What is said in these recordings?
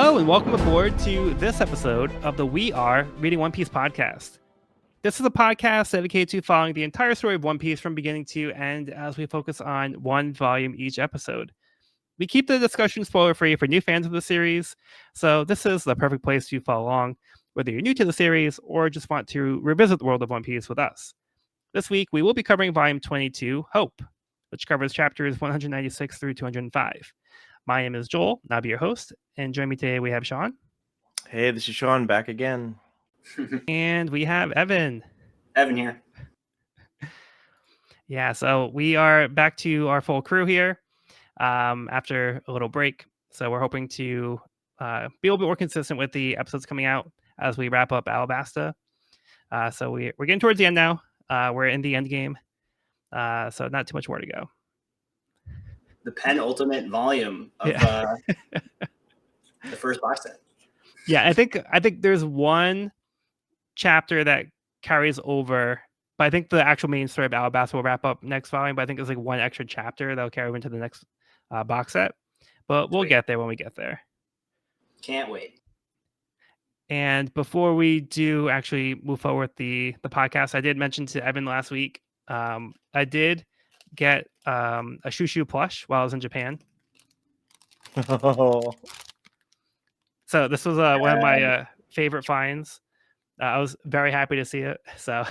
Hello and welcome aboard to this episode of the We Are Reading One Piece podcast. This is a podcast dedicated to following the entire story of One Piece from beginning to end as we focus on one volume each episode. We keep the discussion spoiler-free for new fans of the series, so this is the perfect place to follow along, whether you're new to the series or just want to revisit the world of One Piece with us. This week, we will be covering Volume 22, Hope, which covers chapters 196 through 205. My name is Joel, and I'll be your host, and joining me today we have Sean. Hey, this is Sean, back again. And we have Evan. Evan here. Yeah, so we are back to our full crew here after a little break. So we're hoping to be a little bit more consistent with the episodes coming out as we wrap up Alabasta. So we're getting towards the end now. We're in the end game, so not too much more to go. The penultimate volume of the first box set. Yeah, I think there's one chapter that carries over, but I think the actual main story of Alabasta will wrap up next volume. But I think there's like one extra chapter that'll carry over into the next box set. But we'll get there when we get there. Can't wait. And before we do actually move forward with the podcast, I did mention to Evan last week, I did get a Shushu plush while I was in Japan. Oh. So this was one of my favorite finds. I was very happy to see it. So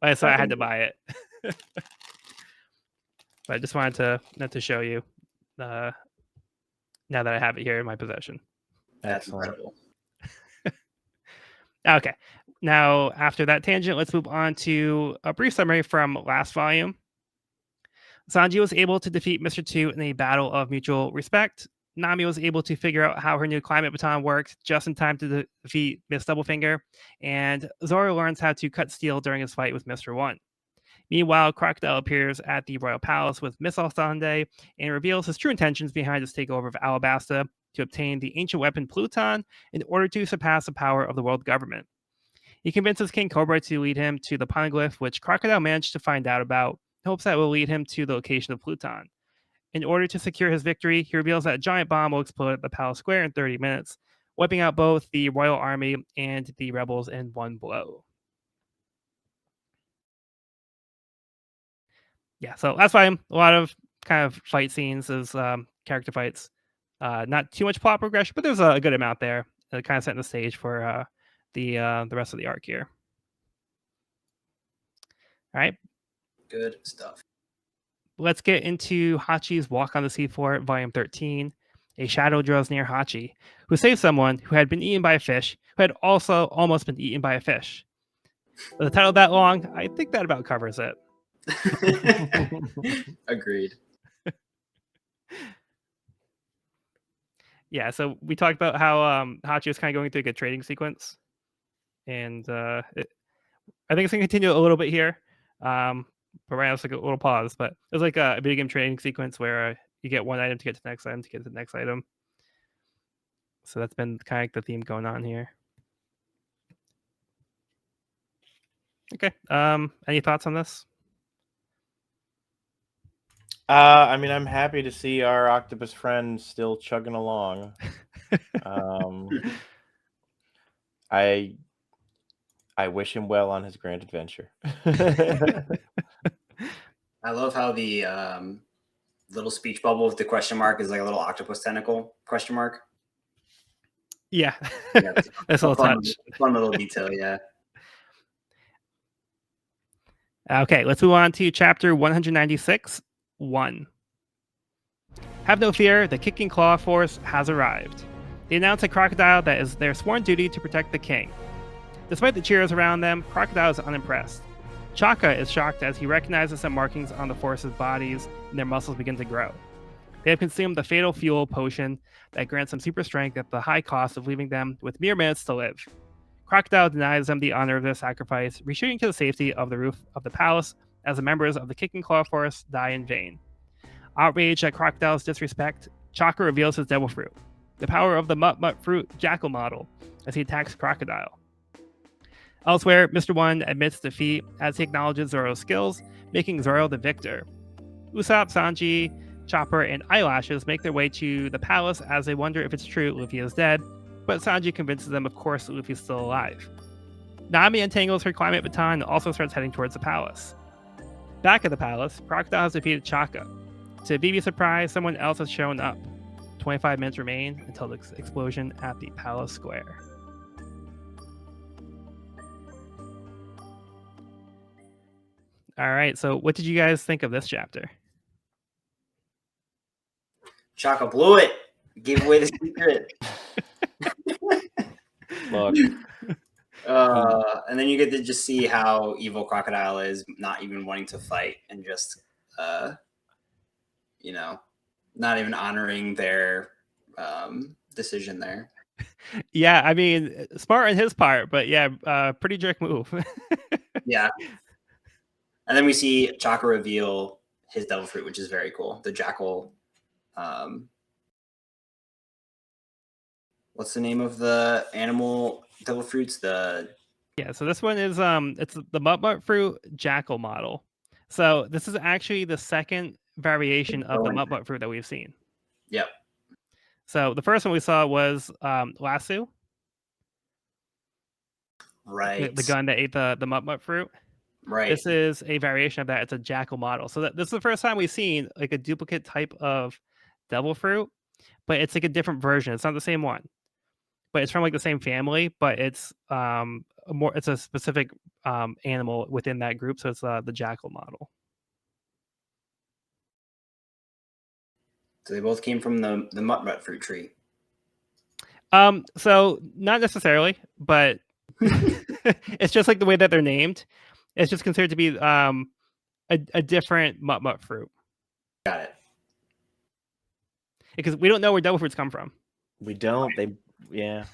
I had to buy it. But I just wanted to show you now that I have it here in my possession. That's incredible. Okay. Now, after that tangent, let's move on to a brief summary from last volume. Sanji was able to defeat Mr. 2 in a battle of mutual respect. Nami was able to figure out how her new climate baton worked just in time to defeat Miss Doublefinger, and Zoro learns how to cut steel during his fight with Mr. 1. Meanwhile, Crocodile appears at the Royal Palace with Miss Alsande and reveals his true intentions behind his takeover of Alabasta to obtain the ancient weapon Pluton in order to surpass the power of the world government. He convinces King Cobra to lead him to the poneglyph, which Crocodile managed to find out about, in hopes that will lead him to the location of Pluton. In order to secure his victory, he reveals that a giant bomb will explode at the palace square in 30 minutes, wiping out both the royal army and the rebels in one blow. Yeah, so that's why a lot of kind of fight scenes as character fights. Not too much plot progression, but there's a good amount there. Kind of setting the stage for the rest of the arc here. All right. Good stuff. Let's get into Hachi's Walk on the Seafloor, Volume 13. A shadow draws near Hachi, who saves someone who had been eaten by a fish, who had also almost been eaten by a fish. With the title that long, I think that about covers it. Agreed. Yeah, so we talked about how Hachi was kind of going through a good trading sequence. And I think it's going to continue a little bit here. But right now it's like a little pause. But there's like a video game trading sequence where you get one item to get to the next item to get to the next item. So that's been kind of like the theme going on here. Okay. Any thoughts on this? I mean, I'm happy to see our octopus friend still chugging along. I wish him well on his grand adventure. I love how the little speech bubble with the question mark is like a little octopus tentacle question mark. Yeah, Yeah, that's a little touch. Fun little detail, yeah. Okay, let's move on to chapter 196, 1. Have no fear, the Kicking Claw Force has arrived. They announce at Crocodile that it is their sworn duty to protect the king. Despite the cheers around them, Crocodile is unimpressed. Chaka is shocked as he recognizes some markings on the force's bodies and their muscles begin to grow. They have consumed the fatal fuel potion that grants them super strength at the high cost of leaving them with mere minutes to live. Crocodile denies them the honor of their sacrifice, retreating to the safety of the roof of the palace as the members of the Kicking Claw Force die in vain. Outraged at Crocodile's disrespect, Chaka reveals his devil fruit, the power of the Mut Fruit Jackal model, as he attacks Crocodile. Elsewhere, Mr. 1 admits defeat as he acknowledges Zoro's skills, making Zoro the victor. Usopp, Sanji, Chopper, and Eyelashes make their way to the palace as they wonder if it's true Luffy is dead, but Sanji convinces them, of course, that Luffy's still alive. Nami untangles her climate baton and also starts heading towards the palace. Back at the palace, Crocodile has defeated Chaka. To Vivi's surprise, someone else has shown up. 25 minutes remain until the explosion at the palace square. All right, so what did you guys think of this chapter? Chaka blew it. Gave away the secret. Look, And then you get to just see how evil Crocodile is, not even wanting to fight and just, not even honoring their decision there. Yeah, I mean, smart on his part, but yeah, pretty jerk move. Yeah. And then we see Chaka reveal his devil fruit, which is very cool. The jackal. What's the name of the animal devil fruits? Yeah, so this one is it's the Mut fruit jackal model. So this is actually the second variation of the Mut fruit that we've seen. Yep. So the first one we saw was Lasso. Right. The gun that ate the Mut fruit. Right. This is a variation of that. It's a jackal model. So this is the first time we've seen like a duplicate type of devil fruit, but it's like a different version. It's not the same one, but it's from like the same family, but it's it's a specific animal within that group. So it's the jackal model. So they both came from the Mut fruit tree. So not necessarily, but it's just like the way that they're named. It's just considered to be a different Mut fruit. Got it. Because we don't know where devil fruits come from. We don't. Yeah.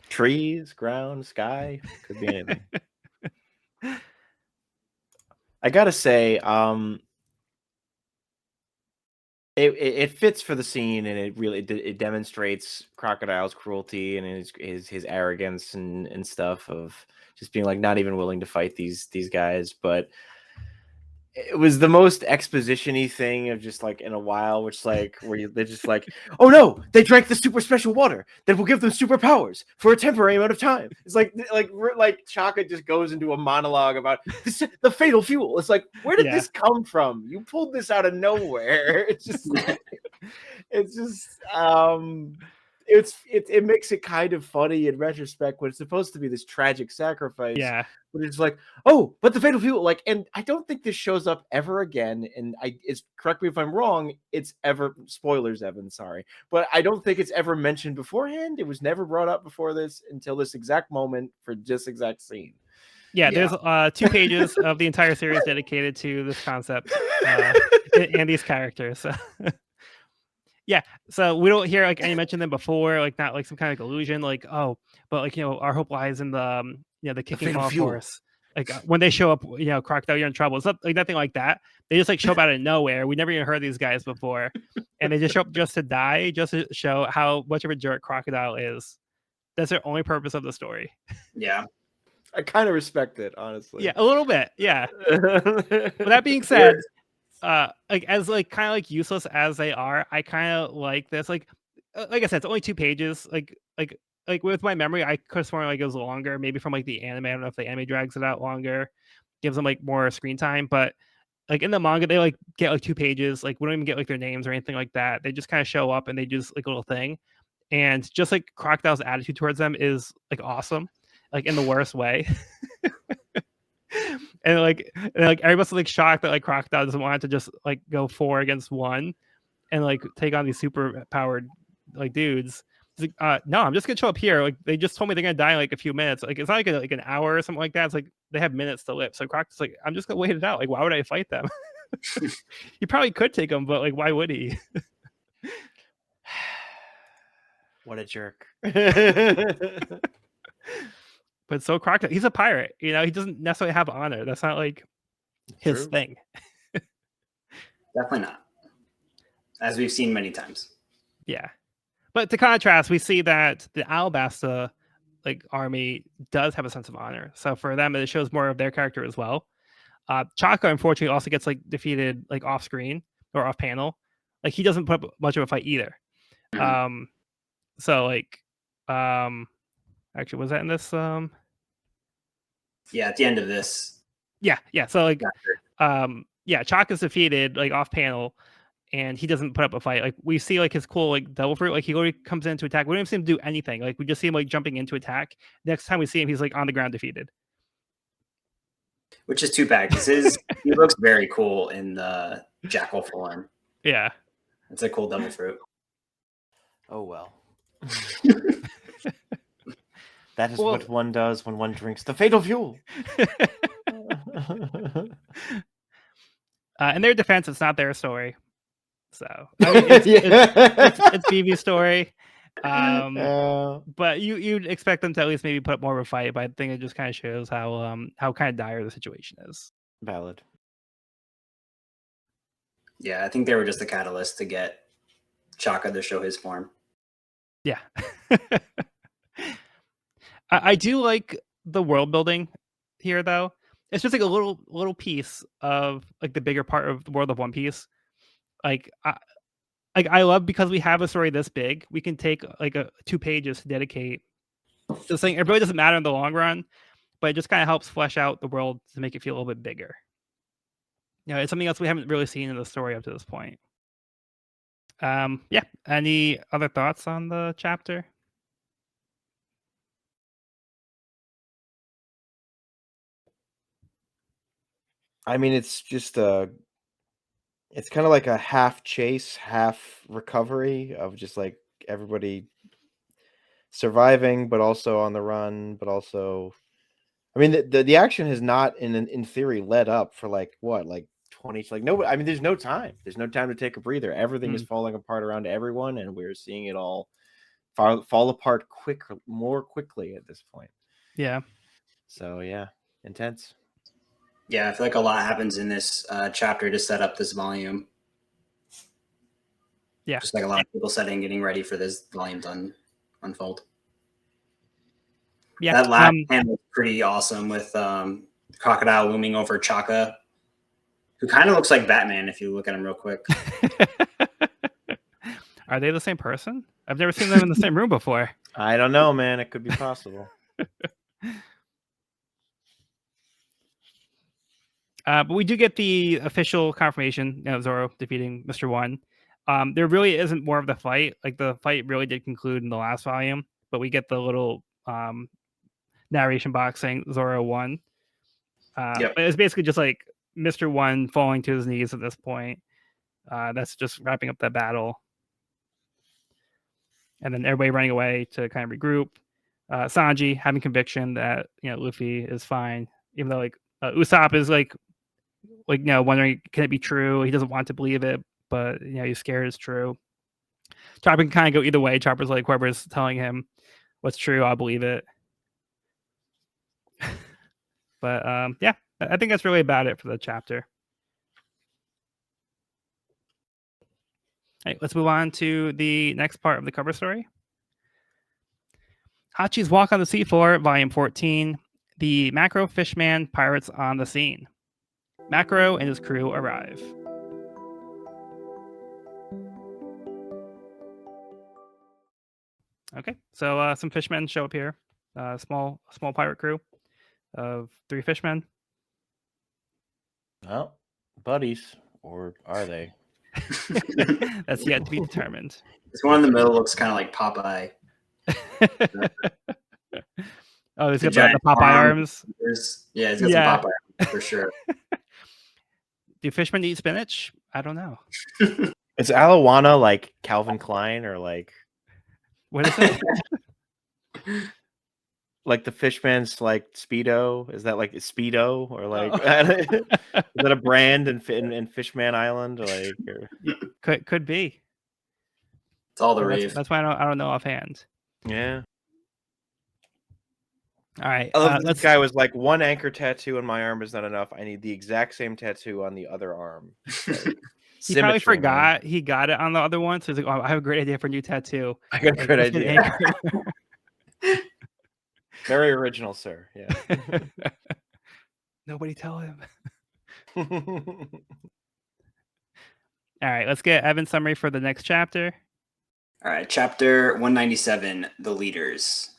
Trees, ground, sky, could be anything. I gotta say, it fits for the scene, and it demonstrates Crocodile's cruelty and his arrogance and stuff of just being like not even willing to fight these guys. But it was the most exposition-y thing of just like in a while, which like they're just like, oh no, they drank the super special water that will give them superpowers for a temporary amount of time. It's like Chaka just goes into a monologue about the fatal fuel. It's like, where did this come from? You pulled this out of nowhere. It's just it makes it kind of funny in retrospect when it's supposed to be this tragic sacrifice. Yeah. But it's like, oh, but the fatal fuel, like, and I don't think this shows up ever again. And correct me if I'm wrong, it's ever spoilers, Evan, sorry. But I don't think it's ever mentioned beforehand. It was never brought up before this until this exact moment for this exact scene. Yeah, there's 2 pages of the entire series dedicated to this concept and these characters. Yeah, so we don't hear like any mention them before, like not like some kind of illusion, like but like our hope lies in the the kicking ball force. Like when they show up, Crocodile, you're in trouble. It's not like nothing like that. They just like show up out of nowhere. We never even heard these guys before, and they just show up just to die, just to show how much of a jerk Crocodile is. That's their only purpose of the story. Yeah, I kind of respect it, honestly. Yeah, a little bit. Yeah. But that being said. Like as like kind of like useless as they are, I kind of like this. Like I said, it's only 2 pages. Like with my memory, I could have sworn like it was longer. Maybe from like the anime. I don't know if the anime drags it out longer, gives them like more screen time. But like in the manga, they like get like 2 pages. Like we don't even get like their names or anything like that. They just kind of show up and they do like a little thing. And just like Crocodile's attitude towards them is like awesome, like in the worst way. And like everybody's like shocked that like Crocodile doesn't want to just like go 4 against 1 and like take on these super powered like dudes. It's like, no, I'm just gonna show up here. Like they just told me they're gonna die in like a few minutes. Like it's not like an hour or something like that. It's like they have minutes to live. So Crocodile's like, I'm just gonna wait it out. Like why would I fight them? He probably could take them, but like why would he? What a jerk. But so Crocodile, he's a pirate. He doesn't necessarily have honor. That's not like his thing. Definitely not. As we've seen many times. Yeah. But to contrast, we see that the Alabasta like army does have a sense of honor. So for them, it shows more of their character as well. Chaka unfortunately also gets like defeated like off screen or off panel. Like he doesn't put up much of a fight either. Mhm. So like actually was that in this Yeah, at the end of this. yeah. So like chapter. yeah, Chaka's defeated like off panel and he doesn't put up a fight. Like we see like his cool like devil fruit, like he literally comes in to attack. We don't even see him do anything. Like we just see him like jumping into attack. Next time we see him, he's like on the ground defeated. Which is too bad because he looks very cool in the jackal form. Yeah. It's a cool devil fruit. Oh well. That is what one does when one drinks the fatal fuel. In their defense, it's not their story. So I mean, it's BB's story. But you'd expect them to at least maybe put up more of a fight. But I think it just kind of shows how kind of dire the situation is. Valid. Yeah, I think they were just the catalyst to get Chaka to show his form. Yeah. I do like the world building here, though. It's just like a little piece of like the bigger part of the world of One Piece. Like I love because we have a story this big, we can take like 2 pages to dedicate to this thing. It really doesn't matter in the long run, but it just kind of helps flesh out the world to make it feel a little bit bigger. You know, it's something else we haven't really seen in the story up to this point. Yeah. Any other thoughts on the chapter? I mean, it's just it's kind of like a half chase, half recovery of just like everybody surviving, but also on the run, but also, I mean, the action has not in theory led up for like what, like 20, like no, I mean, there's no time to take a breather. Everything is falling apart around everyone, and we're seeing it all fall apart more quickly at this point. Yeah. So yeah, intense. Yeah, I feel like a lot happens in this chapter to set up this volume. Yeah. Just like a lot of people getting ready for this volume to unfold. Yeah. That last panel was pretty awesome with Crocodile looming over Chaka, who kind of looks like Batman if you look at him real quick. Are they the same person? I've never seen them in the same room before. I don't know, man. It could be possible. But we do get the official confirmation of Zoro defeating Mr. One. There really isn't more of the fight. Like the fight really did conclude in the last volume, but we get the little narration box saying Zoro won. But it's basically just like Mr. One falling to his knees at this point. That's just wrapping up that battle. And then everybody running away to kind of regroup. Sanji having conviction that Luffy is fine, even though like Usopp is like wondering can it be true. He doesn't want to believe it, but he's scared it's true. Chopper can kind of go either way. Chopper's like whoever's telling him what's true, I'll believe it. But yeah, I think that's really about it for the chapter. All right, let's move on to the next part of the cover story. Hachi's Walk on the Seafloor, Volume 14. The Macro Fishman Pirates on the scene. Macro and his crew arrive. Okay, so some fishmen show up here. Small pirate crew of 3 fishmen. Well, buddies, or are they? That's yet to be determined. This one in the middle looks kind of like Popeye. Oh, he's got the Popeye arms. Yeah, he's got some Popeye arms for sure. Do fishmen eat spinach? I don't know. Is Alawana like Calvin Klein or like what is it? Like the Fishman's like Speedo? Is that like Speedo or like is that a brand in Fishman Island? Like could be. It's all the rave. That's why I don't know offhand. Yeah. All right. I love this guy was like, one anchor tattoo on my arm is not enough. I need the exact same tattoo on the other arm. Like, he probably forgot he got it on the other one. So he's like, oh, I have a great idea for a new tattoo. I got a great idea. Very original, sir. Yeah. Nobody tell him. All right, let's get Evan's summary for the next chapter. All right, chapter 197, The Leaders.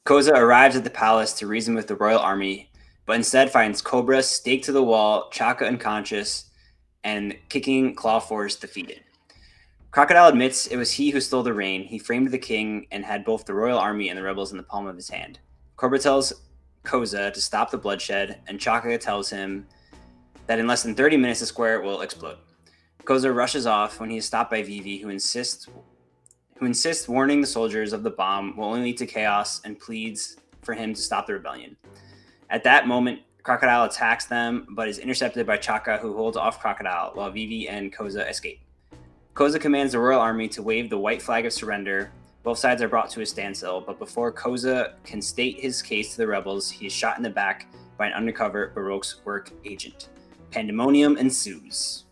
Koza arrives at the palace to reason with the royal army, but instead finds Cobra staked to the wall, Chaka unconscious, and Kicking Clawforce defeated. Crocodile admits it was he who stole the reign. He framed the king and had both the royal army and the rebels in the palm of his hand. Cobra tells Koza to stop the bloodshed, and Chaka tells him that in less than 30 minutes the square will explode. Koza rushes off when he is stopped by Vivi, who insists warning the soldiers of the bomb will only lead to chaos and pleads for him to stop the rebellion. At that moment, Crocodile attacks them, but is intercepted by Chaka, who holds off Crocodile, while Vivi and Koza escape. Koza commands the royal army to wave the white flag of surrender. Both sides are brought to a standstill, but before Koza can state his case to the rebels, he is shot in the back by an undercover Baroque's work agent. Pandemonium ensues.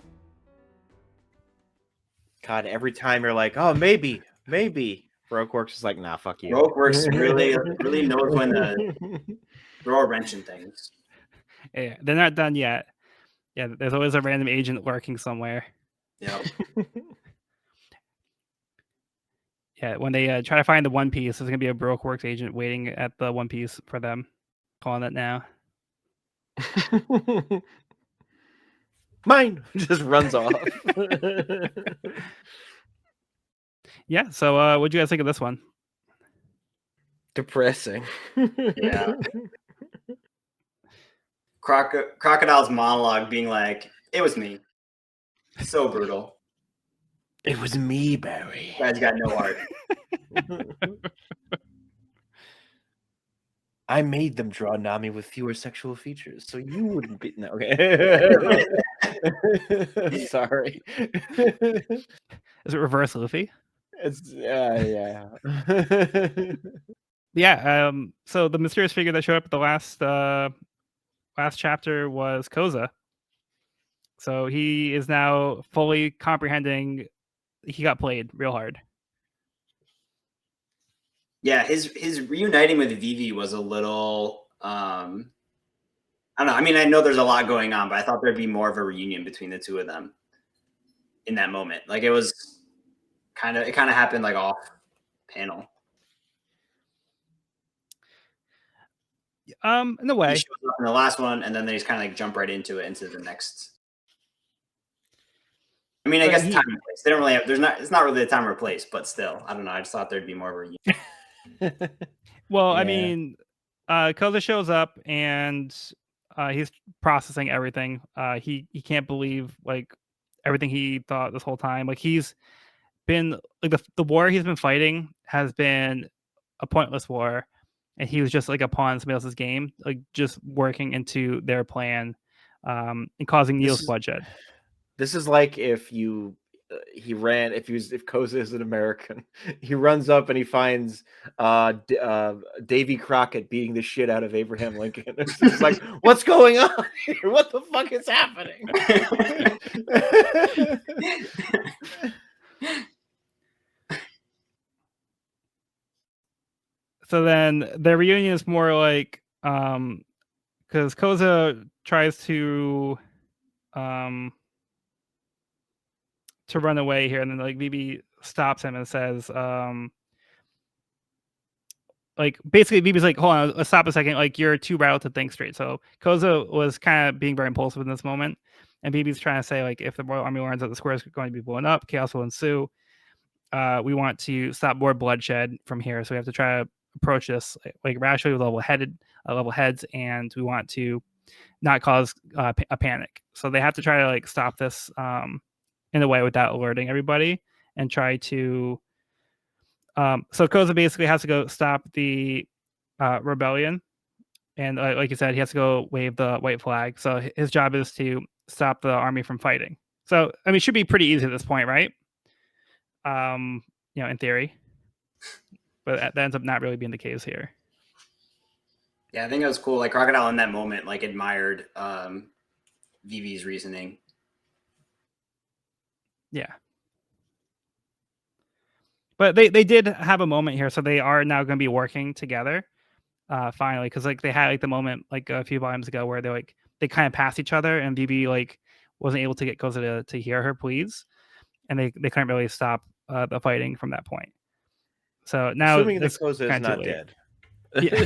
God, every time you're like, oh, maybe. Baroque Works is like, nah, fuck you. Baroque Works really knows when to throw a wrench in things. Yeah, they're not done yet. Yeah, there's always a random agent lurking somewhere. Yep. Yeah, when they try to find the One Piece, there's gonna be a Baroque Works agent waiting at the One Piece for them. Calling it now. Mine just runs off. Yeah. So, what'd you guys think of this one? Depressing. Yeah. Crocodile's monologue being like, it was me. So brutal. It was me, Barry. You guys got no heart. I made them draw Nami with fewer sexual features, so you wouldn't be. No, okay. Sorry. Is it reverse Luffy? It's yeah. Yeah. So the mysterious figure that showed up at the last chapter was Koza. So he is now fully comprehending. He got played real hard. Yeah, his reuniting with Vivi was a little I don't know. I mean, I know there's a lot going on, but I thought there'd be more of a reunion between the two of them in that moment. Like it kind of happened like off panel. In a way. He shows up in the last one, and then they just kind of like jump right into the next. I mean, I guess time and place. They don't really have. It's not really a time or place, but still, I don't know. I just thought there'd be more of a reunion. Well, Yeah. I mean, Koza shows up and he's processing everything. He can't believe like everything he thought this whole time. Like he's been like the war he's been fighting has been a pointless war, and he was just like a pawn in somebody else's game, like just working into their plan, and causing needless bloodshed. This is like if if Koza is an American, he runs up and he finds Davy Crockett beating the shit out of Abraham Lincoln. It's just like, what's going on here? What the fuck is happening? So then their reunion is more like because Koza tries to run away here, and then like Vivi stops him and says like basically Vivi's like, hold on, let's stop a second, like you're too rattled to think straight. So Koza was kind of being very impulsive in this moment, and Vivi's trying to say like if the royal army learns that the square is going to be blown up, chaos will ensue. We want to stop more bloodshed from here, so we have to try to approach this like rationally with level heads, and we want to not cause a panic. So they have to try to like stop this in a way without alerting everybody, and try to so Koza basically has to go stop the rebellion, and like you said, he has to go wave the white flag. So his job is to stop the army from fighting. So I mean, it should be pretty easy at this point, right? In theory, but that ends up not really being the case here. Yeah, I think it was cool. Like Crocodile in that moment, like admired Vivi's reasoning. Yeah. But they did have a moment here, so they are now going to be working together finally, because like they had like the moment like a few volumes ago where they they kind of passed each other, and Vivi like wasn't able to get Koza to hear her pleas, and they couldn't really stop the fighting from that point. So now Assuming that this Koza is kinda too not late. dead. Yeah.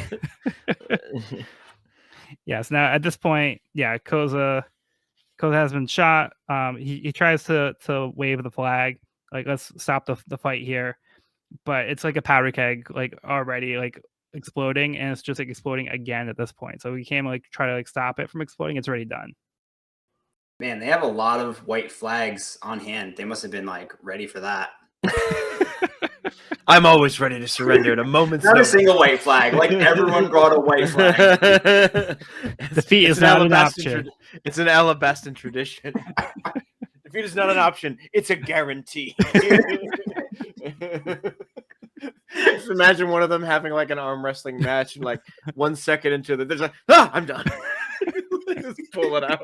Yes. Now at this point, yeah, Koza has been shot. He tries to wave the flag, like let's stop the fight here, but it's like a powder keg, like already like exploding, and it's just like exploding again at this point. So we can't like try to like stop it from exploding. It's already done. Man, they have a lot of white flags on hand. They must have been like ready for that. I'm always ready to surrender at a moment's Not a notice. single white flag. Like everyone brought a white flag. Defeat is not an option. It's an Alabastan tradition. Defeat is not an option. It's a guarantee. Just imagine one of them having like an arm wrestling match, and like 1 second into it, there's like, I'm done. Just pull it out.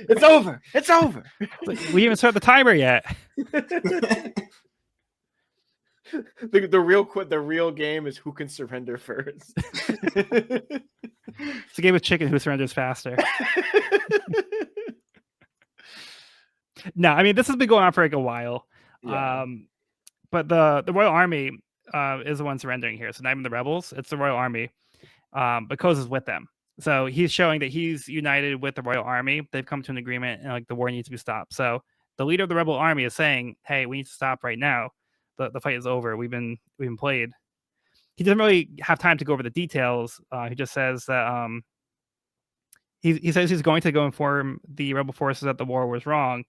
It's over. It's over. We didn't even start the timer yet. The real game is who can surrender first. It's a game of chicken who surrenders faster. No, I mean this has been going on for like a while. Yeah. But the Royal Army is the one surrendering here. So not even the rebels, it's the Royal Army. But Koza's with them. So he's showing that he's united with the Royal Army. They've come to an agreement, and like the war needs to be stopped. So the leader of the rebel army is saying, "Hey, we need to stop right now. The fight is over. We've been played." He doesn't really have time to go over the details. He just says that he says he's going to go inform the rebel forces that the war was wrong,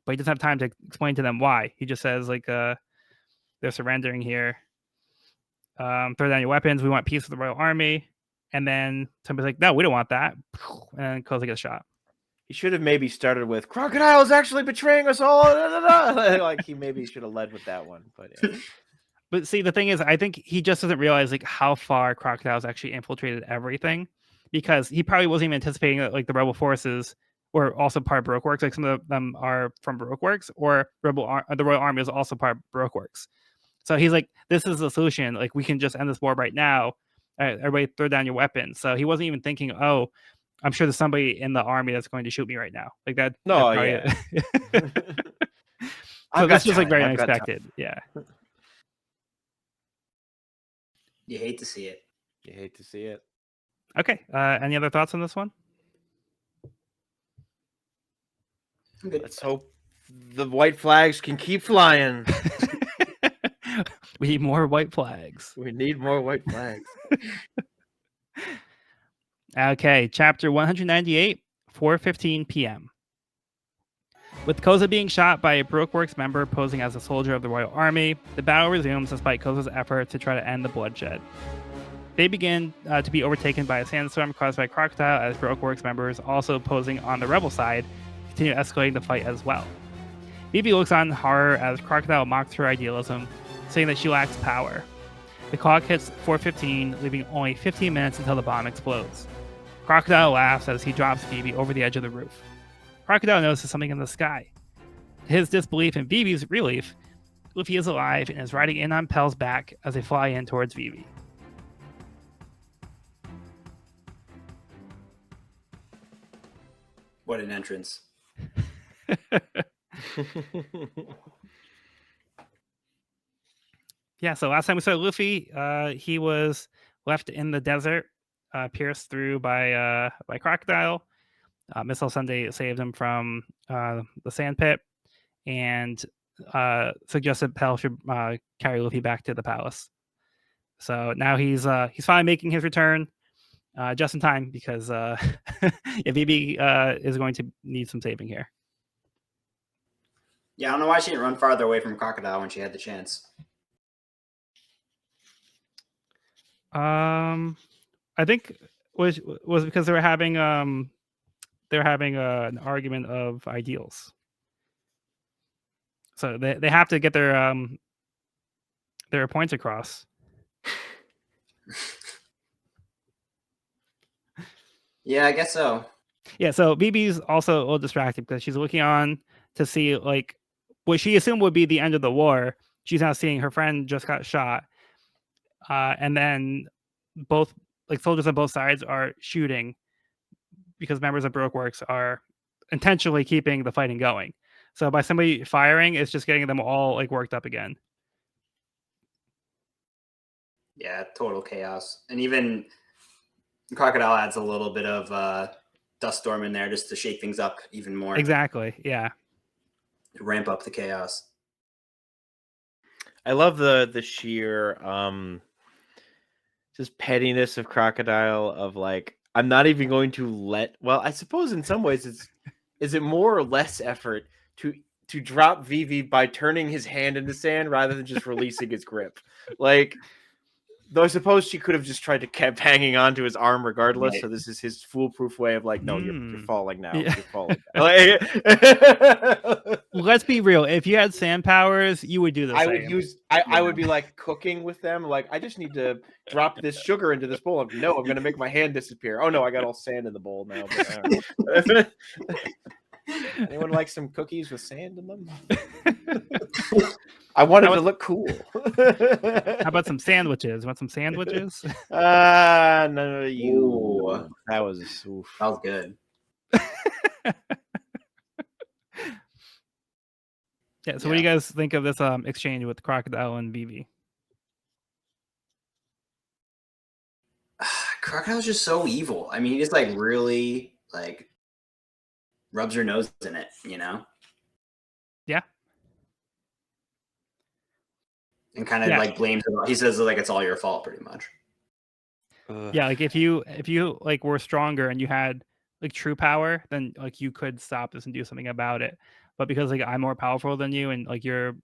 but he doesn't have time to explain to them why. He just says like they're surrendering here. Throw down your weapons. We want peace with the Royal Army. And then somebody's like, no, we don't want that. And Koza gets shot. He should have maybe started with Crocodile is actually betraying us all. Like he maybe should have led with that one. But yeah. But see, the thing is, I think he just doesn't realize like how far Crocodile's actually infiltrated everything, because he probably wasn't even anticipating that like the rebel forces were also part of Baroque Works. Like some of them are from Baroque Works, or the Royal Army is also part of Baroque Works. So he's like, this is the solution. Like we can just end this war right now. Everybody throw down your weapons. So he wasn't even thinking, oh, I'm sure there's somebody in the army that's going to shoot me right now. Like that. No, yeah. So this was like very unexpected. Yeah. You hate to see it. You hate to see it. Okay. Any other thoughts on this one? I'm good. Let's hope the white flags can keep flying. We need more white flags. We need more white flags. Okay, chapter 198, 4:15 p.m. With Koza being shot by a Baroque Works member posing as a soldier of the Royal Army, the battle resumes despite Koza's effort to try to end the bloodshed. They begin to be overtaken by a sandstorm caused by Crocodile, as Baroque Works members also posing on the rebel side continue escalating the fight as well. Vivi looks on in horror as Crocodile mocks her idealism, saying that she lacks power. The clock hits 4:15, leaving only 15 minutes until the bomb explodes. Crocodile laughs as he drops Vivi over the edge of the roof. Crocodile notices something in the sky. To his disbelief and Vivi's relief, Luffy is alive and is riding in on Pell's back as they fly in towards Vivi. What an entrance. Yeah, so last time we saw Luffy, he was left in the desert, pierced through by Crocodile. Missile Sunday saved him from the sand pit, and suggested Pell should carry Luffy back to the palace. So now he's finally making his return, just in time, because Vivi is going to need some saving here. Yeah, I don't know why she didn't run farther away from Crocodile when she had the chance. I think was because they were having an argument of ideals. So they have to get their points across. Yeah, I guess so. Yeah, so Vivi's also a little distracted because she's looking on to see like what she assumed would be the end of the war. She's now seeing her friend just got shot. And then both like soldiers on both sides are shooting, because members of Baroque Works are intentionally keeping the fighting going. So by somebody firing, it's just getting them all like worked up again. Yeah, total chaos. And even Crocodile adds a little bit of dust storm in there just to shake things up even more. Exactly. Yeah. Ramp up the chaos. I love the sheer just pettiness of Crocodile of like, I'm not even going to well, I suppose in some ways is it more or less effort to drop Vivi by turning his hand into sand rather than just releasing his grip. Like, though I suppose she could have just tried to kept hanging on to his arm regardless. Right. So this is his foolproof way of like, no, you're falling now. Yeah. You're falling now. Let's be real. If you had sand powers, you would do the same. I would be like cooking with them. Like, I just need to drop this sugar into this bowl. No, I'm going to make my hand disappear. Oh no, I got all sand in the bowl now. But, anyone like some cookies with sand in them? I wanted to look cool. How about some sandwiches? Want some sandwiches? No, you. Ooh. That was oof. That was good. Yeah. So what do you guys think of this exchange with Crocodile and Vivi? Crocodile's just so evil. I mean, he just like really like rubs her nose in it, you know? Yeah. And kind of like blames it. He says like it's all your fault, pretty much. Yeah, like if you like were stronger and you had like true power, then like you could stop this and do something about it. But because like I'm more powerful than you and like you're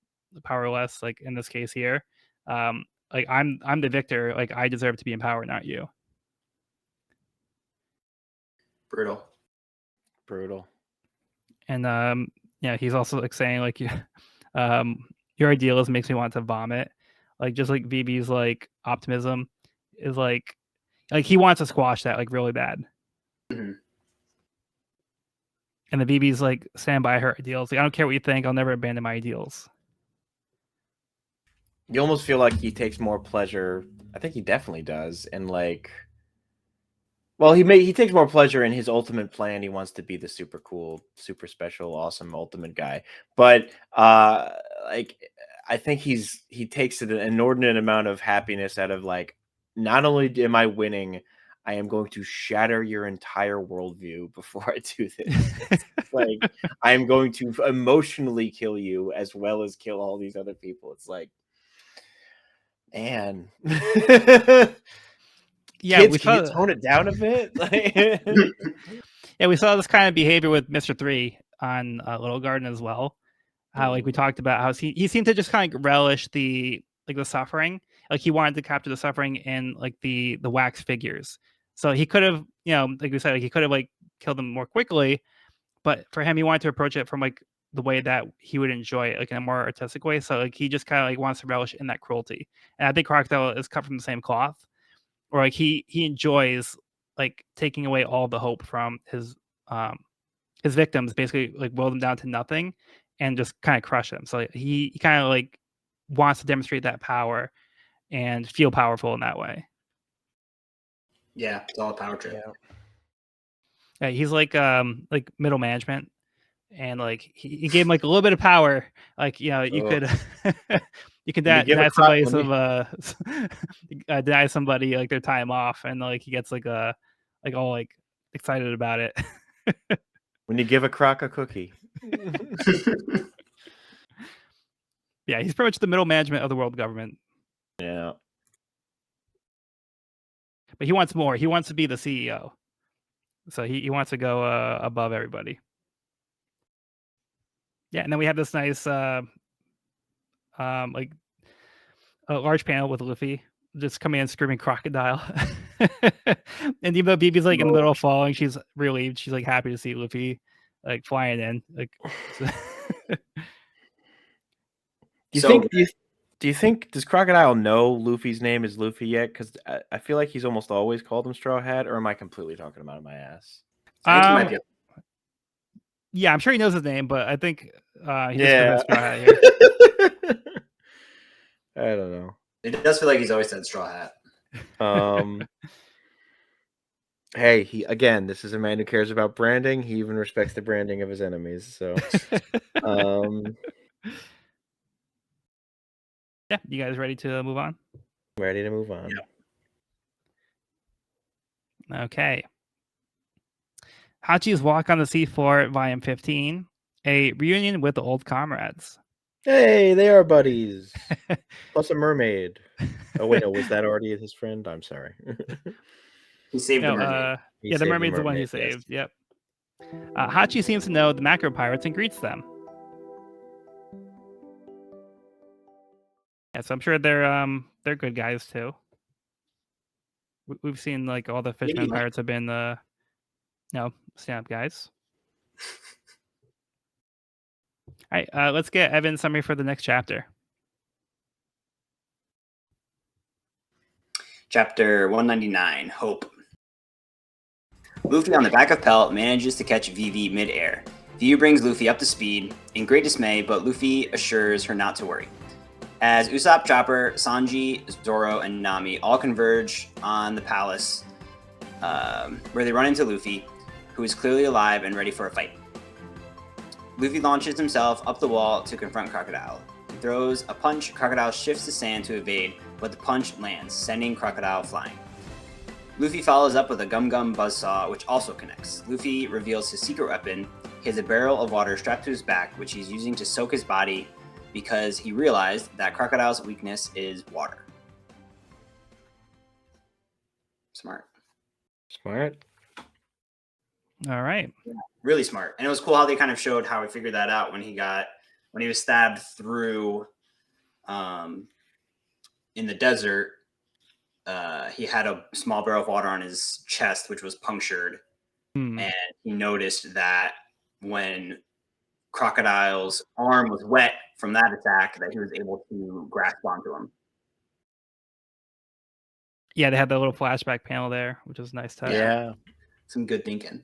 powerless, like in this case here, like I'm the victor. Like I deserve to be in power, not you. Brutal. And yeah, he's also like saying like your idealism makes me want to vomit. Like just like Vivi's like optimism is like he wants to squash that like really bad. Mm-hmm. And the Vivi's like stand by her ideals. Like I don't care what you think, I'll never abandon my ideals. You almost feel like he takes more pleasure. I think he definitely does. And like, well, he takes more pleasure in his ultimate plan. He wants to be the super cool, super special, awesome ultimate guy. But like, I think he takes an inordinate amount of happiness out of like, not only am I winning, I am going to shatter your entire worldview before I do this. Like, I am going to emotionally kill you as well as kill all these other people. It's like, man. Yeah, kids, can you tone it down a bit? Yeah, we saw this kind of behavior with Mr. 3 on Little Garden as well. How like we talked about how he seemed to just kind of relish the suffering. Like he wanted to capture the suffering in like the wax figures. So he could have, you know, like we said, like he could have like killed them more quickly, but for him, he wanted to approach it from like the way that he would enjoy it, like in a more artistic way. So like he just kind of like wants to relish in that cruelty. And I think Crocodile is cut from the same cloth, or like he enjoys like taking away all the hope from his victims, basically like boil them down to nothing and just kind of crush them. So like, he kind of like wants to demonstrate that power and feel powerful in that way. Yeah, it's all a power trip. Yeah, he's like middle management, and like he gave him like a little bit of power. Like, you know, you could you could deny somebody deny somebody like their time off, and like he gets like all like excited about it. When you give a croc a cookie. Yeah, he's pretty much the middle management of the world government. Yeah. But he wants more. He wants to be the CEO. So he wants to go above everybody. Yeah, and then we have this nice like a large panel with Luffy just coming in screaming crocodile. And even though Bibi's like in the middle of falling, she's relieved. She's like happy to see Luffy like flying in. Like Do you think does Crocodile know Luffy's name is Luffy yet? Because I feel like he's almost always called him Straw Hat, or am I completely talking about my ass? I think he might be. Yeah, I'm sure he knows his name, but I think he yeah. just Straw Hat here. I don't know. It does feel like he's always said Straw Hat. Hey, this is a man who cares about branding. He even respects the branding of his enemies. So, Yeah, you guys ready to move on? ready to move on. Okay. Hachi's Walk on the Sea 4, Volume 15, a reunion with the old comrades. Hey, they are buddies. Plus a mermaid. Oh wait, no, was that already his friend? I'm sorry. He saved the No, mermaid. yeah, the mermaid's the one he yes. saved. Yep. Hachi seems to know the macro pirates and greets them. Yeah, so I'm sure they're good guys too. We've seen like all the fishermen Maybe. pirates have been stand-up guys. All right, let's get Evan's summary for the next chapter. Chapter 199, Hope. Luffy on the back of Pelt manages to catch Vivi mid-air. Vivi brings Luffy up to speed, in great dismay, but Luffy assures her not to worry. As Usopp, Chopper, Sanji, Zoro, and Nami all converge on the palace, where they run into Luffy, who is clearly alive and ready for a fight. Luffy launches himself up the wall to confront Crocodile. He throws a punch, Crocodile shifts the sand to evade, but the punch lands, sending Crocodile flying. Luffy follows up with a Gum Gum Buzzsaw, which also connects. Luffy reveals his secret weapon. He has a barrel of water strapped to his back, which he's using to soak his body because he realized that Crocodile's weakness is water. Smart. All right. Yeah, really smart. And it was cool how they kind of showed how he figured that out when he was stabbed through in the desert. He had a small barrel of water on his chest, which was punctured. And he noticed that when Crocodile's arm was wet from that attack, that he was able to grasp onto him. Yeah, they had that little flashback panel there, which was a nice touch. Yeah. Some good thinking.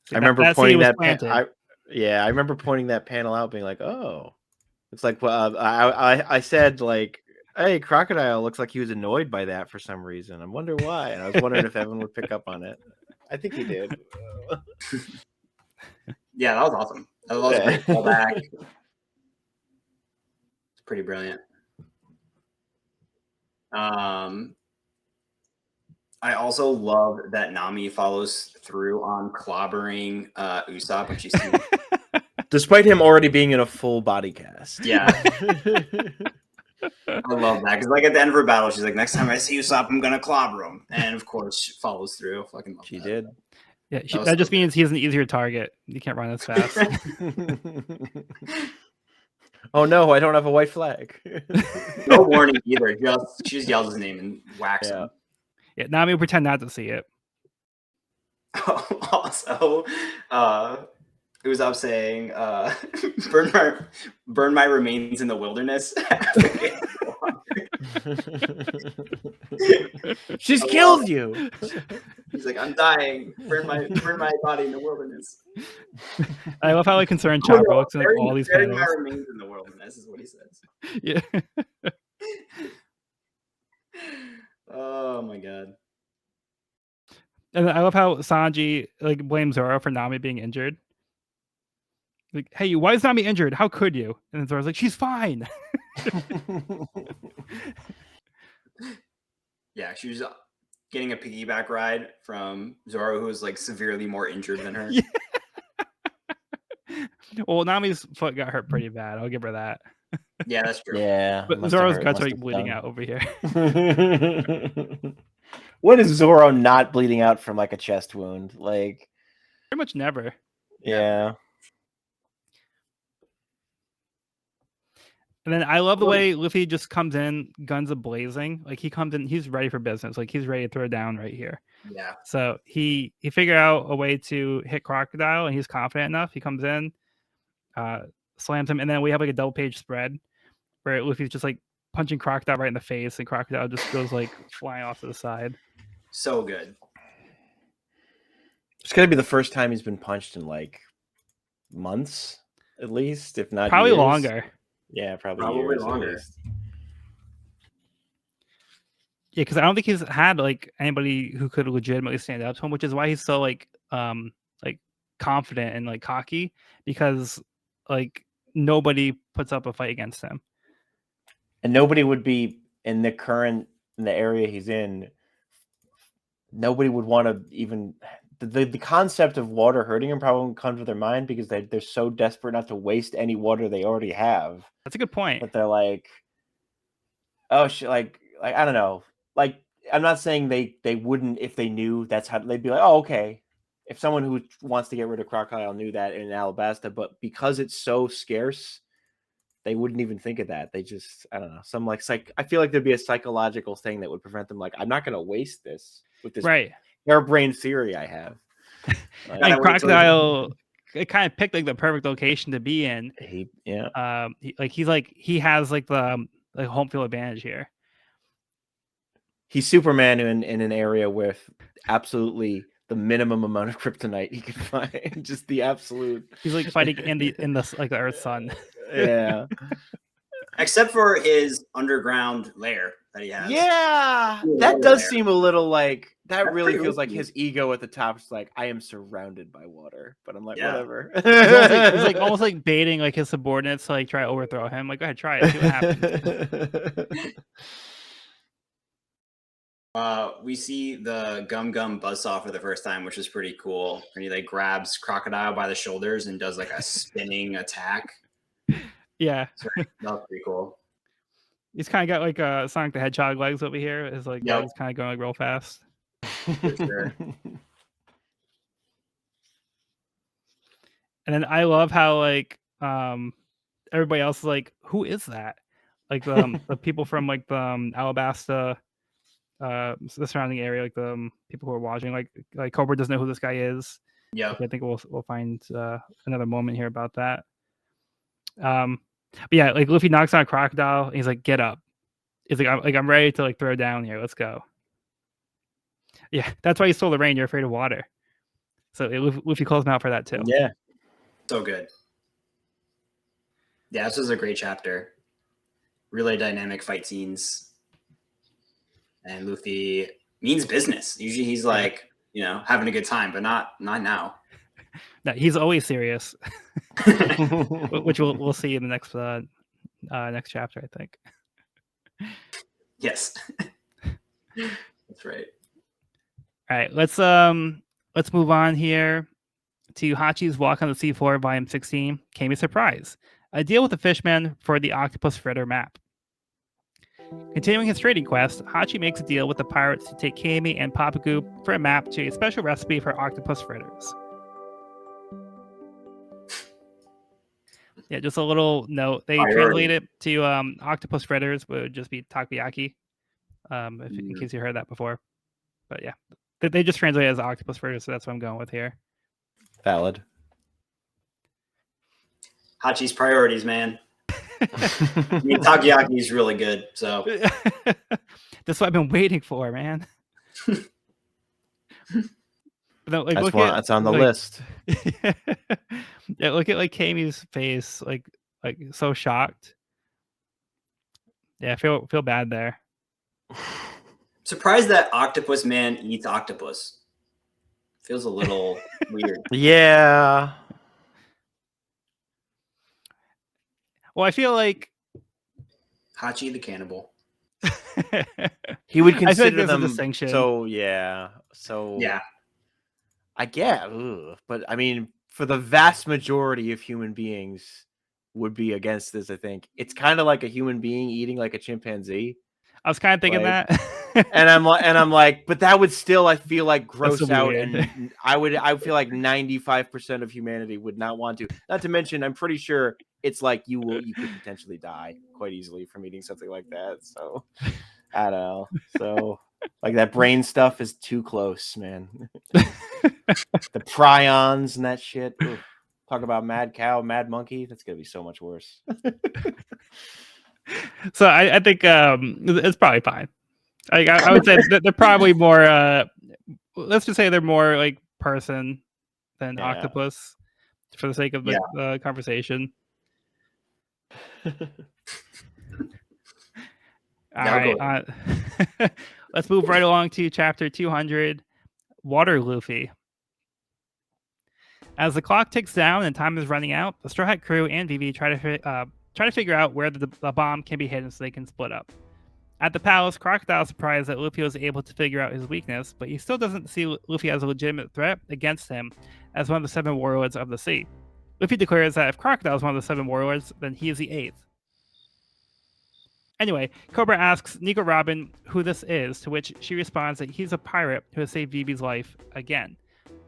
See, I remember that pointing seed was that planted. I remember pointing that panel out, being like, "Oh, it's like." I said like, "Hey, Crocodile looks like he was annoyed by that for some reason. I wonder why." And I was wondering if Evan would pick up on it. I think he did. Yeah, that was awesome. That was a great callback. It's pretty brilliant. I also love that Nami follows through on clobbering Usopp when she's despite him already being in a full body cast. Yeah. I love that because like at the end of her battle, she's like, "Next time I see Usopp, I'm gonna clobber him," and of course she follows through. Fucking love She that. did. Yeah, that just means he's an easier target. You can't run as fast. Oh no, I don't have a white flag. No warning either. She just yells his name and whacks him. Yeah, Nami will pretend not to see it. Also, Usopp saying, burn my remains in the wilderness. She's killed you. He's like, I'm dying. Burn my body in the wilderness. I love how like concerned Chopper looks at all these panels. My remains in the wilderness is what he says. Yeah. Oh my god. And I love how Sanji like blames Zoro for Nami being injured. Like, hey, why is Nami injured? How could you? And then Zoro's like, she's fine. Yeah, she was getting a piggyback ride from Zoro, who was like severely more injured than her. Yeah. Well, Nami's foot got hurt pretty bad. I'll give her that. Yeah, that's true. Yeah, but Zoro's guts are like bleeding out over here. When is Zoro not bleeding out from like a chest wound? Like pretty much never. Yeah. And then I love the way Luffy just comes in, guns a-blazing. Like he comes in, he's ready for business. Like he's ready to throw down right here. Yeah. So he figured out a way to hit Crocodile, and he's confident enough. He comes in, slams him, and then we have like a double page spread where Luffy's just like punching Crocodile right in the face, and Crocodile just goes like flying off to the side. So good. It's gonna be the first time he's been punched in like months, at least, if not probably years. Longer. Yeah, probably Probably years, longer. Yeah, because I don't think he's had like anybody who could legitimately stand up to him, which is why he's so like confident and like cocky, because like nobody puts up a fight against him. And nobody would be in the area he's in. Nobody would want to even the concept of water hurting him probably won't come to their mind because they're so desperate not to waste any water they already have. That's a good point. But they're like, oh shit, like I don't know. Like I'm not saying they wouldn't if they knew that's how they'd be like, oh okay. If someone who wants to get rid of Crocodile knew that in Alabasta, but because it's so scarce, they wouldn't even think of that. They just, I don't know, some like I feel like there'd be a psychological thing that would prevent them. Like, I'm not going to waste this with this Right. harebrained theory I have. And Gotta wait till- Crocodile, it kind of picked like the perfect location to be in. He has like the home field advantage here. He's Superman in an area with absolutely the minimum amount of kryptonite he can find. Just the absolute. He's like fighting in the like the Earth's sun. Yeah. Except for his underground lair that he has. Yeah, Cool that does lair. seem a little like that. That's Really pretty feels like risky. his ego at the top is like, I am surrounded by water, but I'm like, Yeah. whatever. He's like almost like baiting like his subordinates to like try to overthrow him. Like, go ahead, try it, see what happens. We see the Gum Gum Buzzsaw for the first time, which is pretty cool. And he like grabs Crocodile by the shoulders and does like a spinning attack. Yeah, That was pretty cool. he's kind of got like Sonic the Hedgehog legs over here. His like Yep. legs kind of going like real fast. For sure. And then I love how like everybody else is like, who is that? Like the people from like the Alabasta, the surrounding area, like the people who are watching, like Cobra doesn't know who this guy is. Yep. I think we'll find another moment here about that. But yeah, like Luffy knocks on a Crocodile and he's like, get up. He's like, I'm ready to like throw down here. Let's go. Yeah, that's why he stole the rain. You're afraid of water. So Luffy calls him out for that too. Yeah. So good. Yeah, this was a great chapter. Really dynamic fight scenes. And Luffy means business. Usually he's like, having a good time, but not now. No, he's always serious, which we'll see in the next next chapter, I think. Yes. That's right. All right, let's move on here to Hachi's Walk on the Seafloor, Volume 16. Came a surprise. A deal with the Fishman for the Octopus Fritter map. Continuing his trading quest, Hachi makes a deal with the pirates to take Kami and Papagu for a map to a special recipe for octopus fritters. Yeah, just a little note. They translate it to octopus fritters, would just be takoyaki, in case you heard that before. But yeah, they just translate it as octopus fritters, so that's what I'm going with here. Valid. Hachi's priorities, man. I mean, takoyaki is really good, so That's what I've been waiting for, man. No, like, that's on the list. Yeah, look at like Kami's face, like so shocked. Yeah, I feel bad there. surprised that Octopus Man eats octopus. Feels a little weird. Yeah. Well, I feel like Hachi the cannibal. He would I feel like consider there's a them distinction. so yeah. So Yeah. I get, but I mean, for the vast majority of human beings would be against this. I think it's kind of like a human being eating like a chimpanzee, I was kind of thinking like, that. and I'm like, but that would still, I feel like, gross That's out, weird. and I feel like 95% of humanity would not want to. Not to mention, I'm pretty sure it's like you could potentially die quite easily from eating something like that. So I don't know. So like that brain stuff is too close, man. The prions and that shit. Ooh. Talk about mad cow, mad monkey. That's gonna be so much worse. So I think it's probably fine. I would say they're probably more. Let's just say they're more like person than octopus, for the sake of the conversation. All right, Let's move right along to chapter 200, Water Luffy. As the clock ticks down and time is running out, the Straw Hat crew and Vivi try to figure out where the bomb can be hidden so they can split up. At the palace, Crocodile is surprised that Luffy was able to figure out his weakness, but he still doesn't see Luffy as a legitimate threat against him as one of the 7 warlords of the sea. Luffy declares that if Crocodile is one of the 7 warlords, then he is the 8th. Anyway, Cobra asks Nico Robin who this is, to which she responds that he's a pirate who has saved Vivi's life again.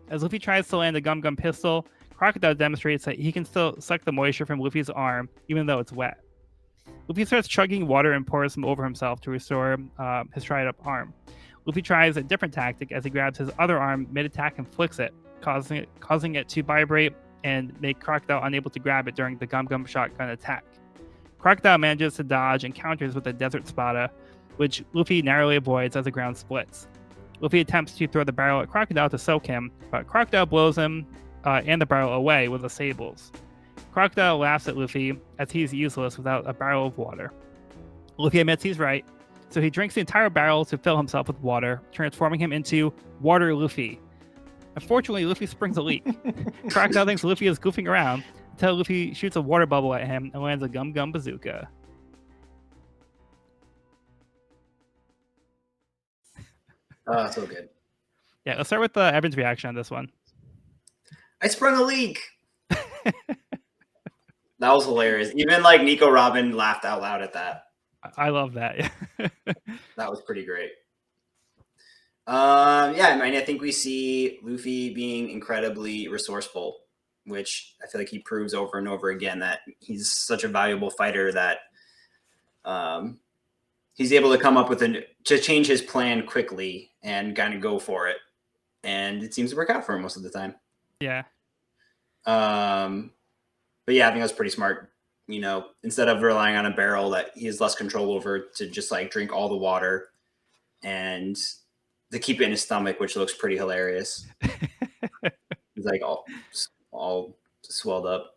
As Luffy tries to land a Gum Gum pistol, Crocodile demonstrates that he can still suck the moisture from Luffy's arm even though it's wet. Luffy starts chugging water and pours some over himself to restore his dried up arm. Luffy tries a different tactic as he grabs his other arm mid-attack and flicks it, causing it to vibrate and make Crocodile unable to grab it during the Gum Gum shotgun attack. Crocodile manages to dodge and counters with a Desert Spada, which Luffy narrowly avoids as the ground splits. Luffy attempts to throw the barrel at Crocodile to soak him, but Crocodile blows him and the barrel away with the sables. Crocodile laughs at Luffy as he's useless without a barrel of water. Luffy admits he's right, so he drinks the entire barrel to fill himself with water, transforming him into Water Luffy. Unfortunately, Luffy springs a leak. Crocodile thinks Luffy is goofing around until Luffy shoots a water bubble at him and lands a Gum Gum bazooka. So good. Yeah, let's start with Evan's reaction on this one. I sprung a leak. That was hilarious. Even like Nico Robin laughed out loud at that. I love that. That was pretty great. Yeah, I mean, I think we see Luffy being incredibly resourceful, which I feel like he proves over and over again that he's such a valuable fighter that he's able to come up with to change his plan quickly and kind of go for it. And it seems to work out for him most of the time. Yeah. But yeah, I think that's pretty smart. You know, instead of relying on a barrel that he has less control over, to just like drink all the water and to keep it in his stomach, which looks pretty hilarious. He's like all swelled up.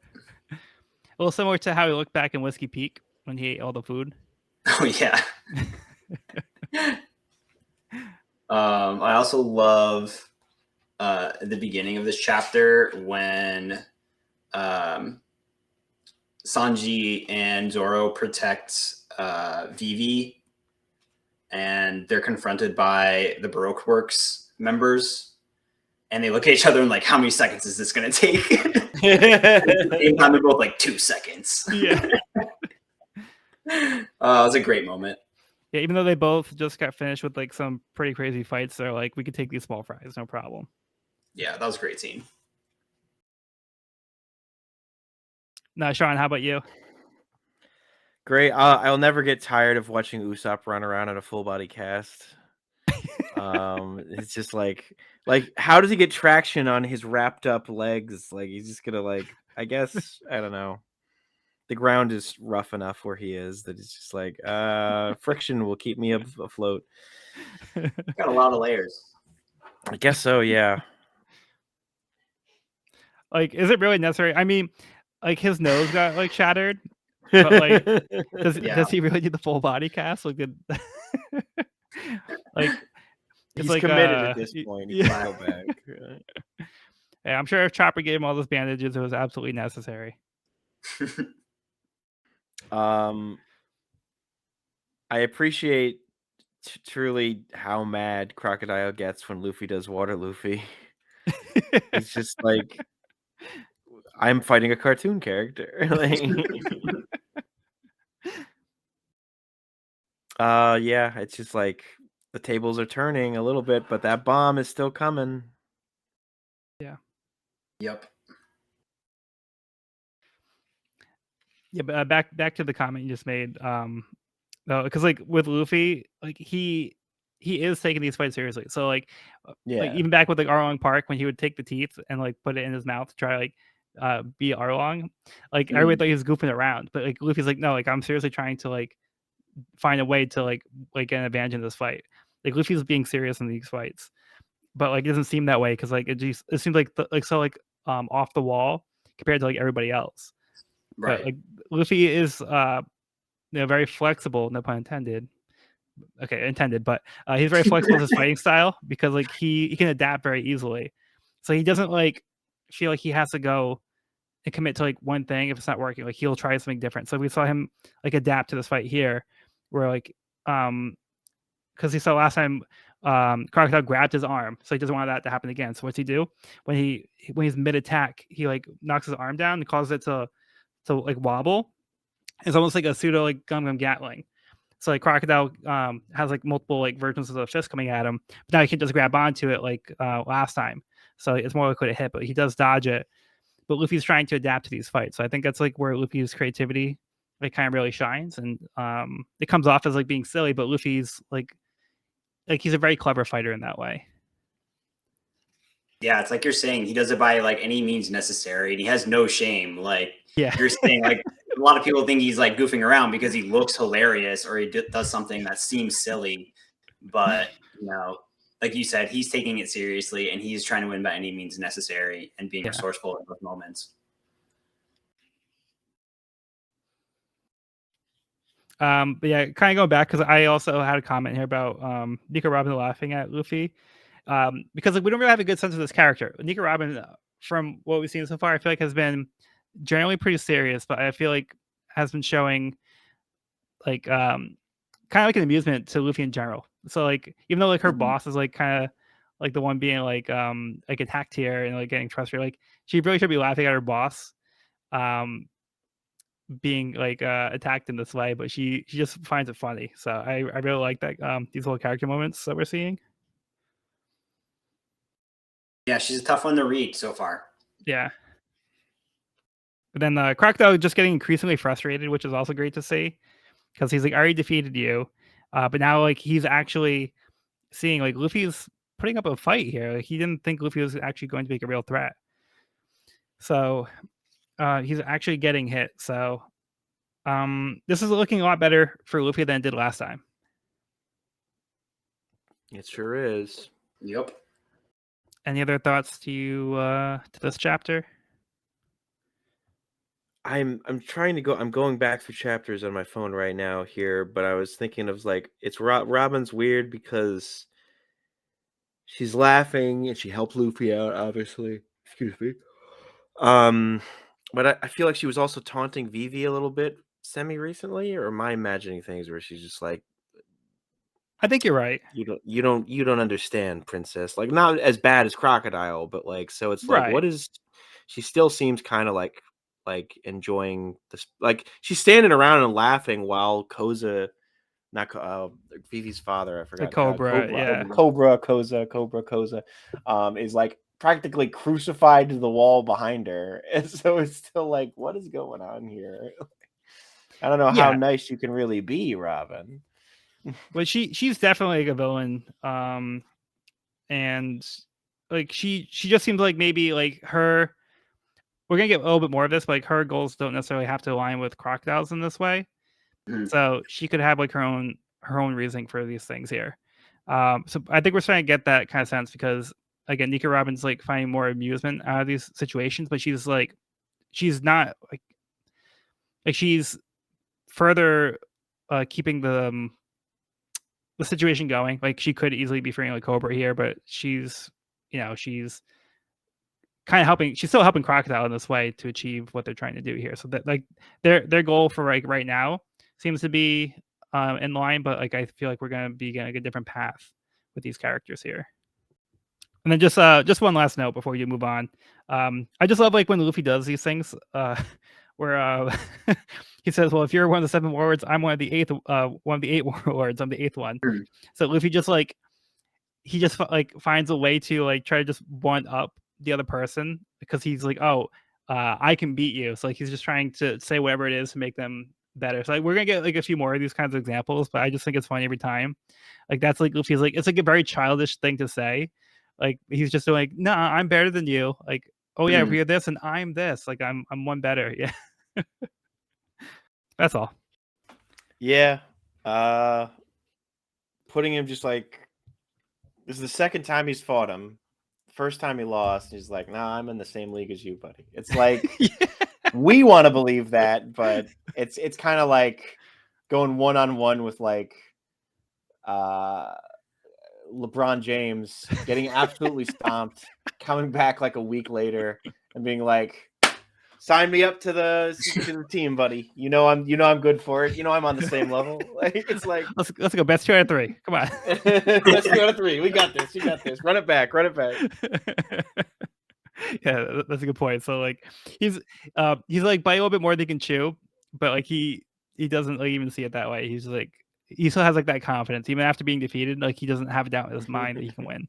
A little similar to how he looked back in Whiskey Peak when he ate all the food. Oh yeah. I also love the beginning of this chapter when Sanji and Zoro protect Vivi, and they're confronted by the Baroque Works members, and they look at each other and like, how many seconds is this going to take? At the same time, they're both like 2 seconds. Yeah. It was a great moment. Yeah, even though they both just got finished with like some pretty crazy fights, they're like, we could take these small fries, no problem. Yeah, that was a great scene. Now, Sean, how about you? Great. I'll never get tired of watching Usopp run around in a full body cast. It's just like how does he get traction on his wrapped up legs? Like he's just gonna like, I guess, I don't know. The ground is rough enough where he is that it's just like friction will keep me afloat. Got a lot of layers. I guess so, yeah. Like, is it really necessary? I mean, like his nose got like shattered, but like, does he really need the full body cast? Like, like he's like, committed at this point. He yeah. can go back. Yeah, I'm sure if Chopper gave him all those bandages, it was absolutely necessary. I appreciate truly how mad Crocodile gets when Luffy does Water Luffy. It's just like, I'm fighting a cartoon character. Yeah, it's just like the tables are turning a little bit, but that bomb is still coming. Yeah. Yep. Yeah, but back to the comment you just made. Because like with Luffy, like he is taking these fights seriously. So like, like even back with like Arlong Park when he would take the teeth and like put it in his mouth to try like be Arlong, like everybody thought he was goofing around, but like Luffy's like, no, like I'm seriously trying to like find a way to like get an advantage in this fight. Like Luffy's being serious in these fights, but like it doesn't seem that way because like it seems like off the wall compared to like everybody else. Right. But like Luffy is very flexible, no pun intended. intended, but he's very flexible with his fighting style because like he can adapt very easily. So he doesn't like feel like he has to go and commit to like one thing if it's not working. Like he'll try something different. So we saw him like adapt to this fight here, where like because he saw last time Crocodile grabbed his arm, so he doesn't want that to happen again. So what's he do when he's mid attack? He like knocks his arm down and causes it to like wobble. It's almost like a pseudo like Gum Gatling. So like Crocodile has like multiple like versions of the fist coming at him, but now he can just grab onto it like last time. So it's more likely to hit, but he does dodge it. But Luffy's trying to adapt to these fights, so I think that's like where Luffy's creativity like kind of really shines, and it comes off as like being silly, but Luffy's like he's a very clever fighter in that way. Yeah, it's like you're saying, he does it by like any means necessary, and he has no shame. Like Yeah, you're saying, like a lot of people think he's like goofing around because he looks hilarious or he does something that seems silly, but you know, like you said, he's taking it seriously and he's trying to win by any means necessary and being resourceful in those moments. But yeah, kind of going back because I also had a comment here about Nico Robin laughing at Luffy, because like we don't really have a good sense of this character. Nico Robin, from what we've seen so far, I feel like has been generally pretty serious, but I feel like has been showing like kind of like an amusement to Luffy in general. So like even though like her boss is like kind of like the one being like attacked here and like getting frustrated, like she really should be laughing at her boss being like attacked in this way, but she just finds it funny. So I really like that these little character moments that we're seeing. Yeah, she's a tough one to read so far. Yeah. But then Crocodile just getting increasingly frustrated, which is also great to see, because he's like already defeated you, but now like he's actually seeing like Luffy's putting up a fight here. Like he didn't think Luffy was actually going to be a real threat. So he's actually getting hit. So this is looking a lot better for Luffy than it did last time. It sure is. Yep. Any other thoughts to this chapter? I'm trying to go. I'm going back through chapters on my phone right now here, but I was thinking of like it's Robin's weird because she's laughing and she helped Luffy out, obviously. Excuse me. But I feel like she was also taunting Vivi a little bit semi-recently, or am I imagining things where she's just like, I think you're right. you don't understand, princess. Like not as bad as Crocodile, but like so it's like Right. what is she still seems kind of like enjoying this, like she's standing around and laughing while Koza, not Vivi's father, I forgot. The Cobra, yeah. Cobra Koza, is like practically crucified to the wall behind her. And so it's still like, what is going on here? I don't know how nice you can really be, Robin. But she's definitely like a villain. And like she just seems like maybe like her, we're gonna get a little bit more of this, but like her goals don't necessarily have to align with Crocodile's in this way. So she could have like her own reasoning for these things here. So I think we're starting to get that kind of sense because again, Nico Robin's like finding more amusement out of these situations, but she's not like she's further keeping the situation going. Like she could easily be freeing like Cobra here, but she's kind of helping. She's still helping Crocodile in this way to achieve what they're trying to do here. So that like their goal for like right now seems to be in line, but like I feel like we're gonna be getting a different path with these characters here. And then just one last note before you move on. I just love like when Luffy does these things, where he says, "Well, if you're one of the 7 warlords, I'm one of the 8 warlords. I'm the 8th one." So Luffy just like finds a way to like try to just one up the other person because he's like, "Oh, I can beat you." So like he's just trying to say whatever it is to make them better. So like, we're gonna get like a few more of these kinds of examples, but I just think it's funny every time. Like that's like Luffy's like it's like a very childish thing to say. Like he's just like, "No, I'm better than you." Like, "Oh yeah, we're this and I'm this. Like I'm one better." Yeah. That's all. Yeah. Putting him just like, this is the second time he's fought him. First time he lost, he's like, "Nah, I'm in the same league as you, buddy." It's like we want to believe that, but it's kind of like going one-on-one with like LeBron James getting absolutely stomped, coming back like a week later and being like, "Sign me up to the team, buddy. You know I'm good for it. You know I'm on the same level." Like it's like let's go best 2 out of 3. Come on. Best 2 out of 3. We got this. You got this. Run it back. Yeah, that's a good point. So like he's like bite a little bit more than he can chew, but like he doesn't like, even see it that way. He's like he still has like that confidence even after being defeated. Like he doesn't have a doubt in his mind that he can win.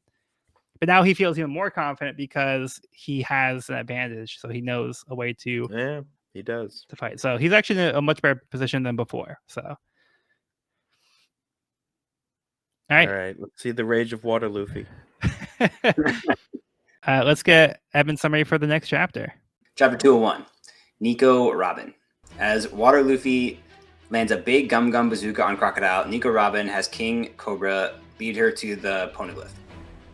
But now he feels even more confident because he has an advantage. So he knows a way to Yeah, he does. to fight. So he's actually in a much better position than before. So all right. All right, let's see the rage of water, Luffy. Let's get Evan's summary for the next chapter. Chapter 201, Nico Robin. As Water Luffy lands a big Gum Gum bazooka on Crocodile, Nico Robin has King Cobra lead her to the poneglyph.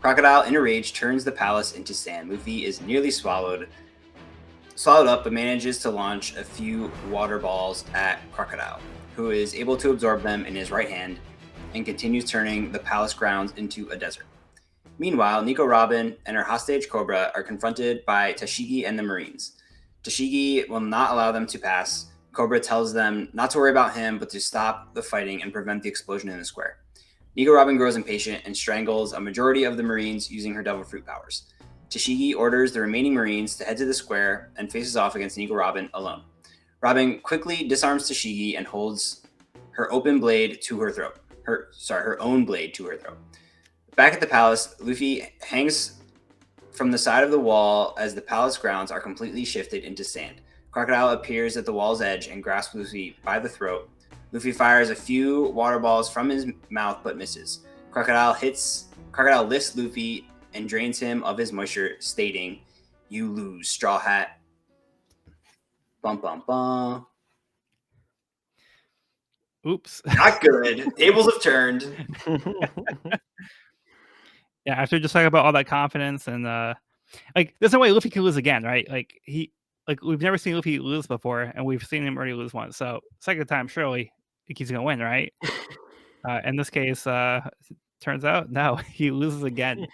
Crocodile, in a rage, turns the palace into sand. Luffy is nearly swallowed up, but manages to launch a few water balls at Crocodile, who is able to absorb them in his right hand and continues turning the palace grounds into a desert. Meanwhile, Nico Robin and her hostage Cobra are confronted by Tashigi and the Marines. Tashigi will not allow them to pass. Cobra tells them not to worry about him, but to stop the fighting and prevent the explosion in the square. Nico Robin grows impatient and strangles a majority of the Marines using her devil fruit powers. Tashigi orders the remaining Marines to head to the square and faces off against Nico Robin alone. Robin quickly disarms Tashigi and holds her own blade to her throat. Back at the palace, Luffy hangs from the side of the wall as the palace grounds are completely shifted into sand. Crocodile appears at the wall's edge and grasps Luffy by the throat. Luffy fires a few water balls from his mouth but misses. Crocodile lifts Luffy and drains him of his moisture, stating, "You lose, Straw Hat." Bum bum bum. Oops. Not good. Tables have turned. Yeah, after just talking about all that confidence and like there's no way Luffy can lose again, right? Like we've never seen Luffy lose before, and we've seen him already lose once. So second time, surely he's gonna win, right? In this case, turns out no, he loses again.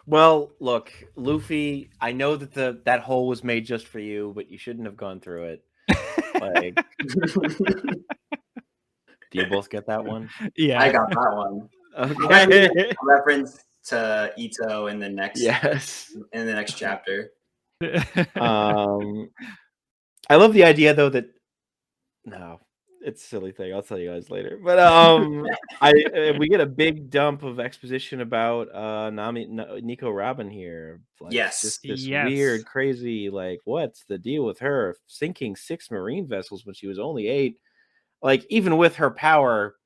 Well, look, Luffy, I know that that hole was made just for you, but you shouldn't have gone through it. Like, do you both get that one? Yeah, I got that one. Okay. A reference to Ito in the next Yes. in the next chapter. I love the idea though that no, it's a silly thing. I'll tell you guys later. But we get a big dump of exposition about Nico Robin here. Like, Yes. just this Yes. weird, crazy, like, what's the deal with her sinking 6 marine vessels when she was only 8? Like, even with her power,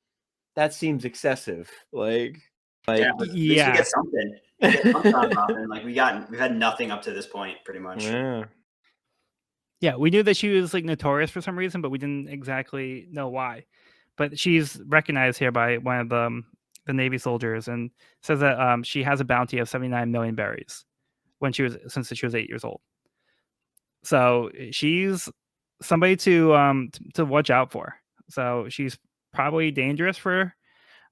that seems excessive. Like, Yeah, but at least we get something. We get something on Robin. Like we've had nothing up to this point, pretty much. yeah. Yeah, we knew that she was like notorious for some reason, but we didn't exactly know why. But she's recognized here by one of the Navy soldiers and says that she has a bounty of 79 million berries since she was 8 years old. So she's somebody to watch out for. So she's probably dangerous for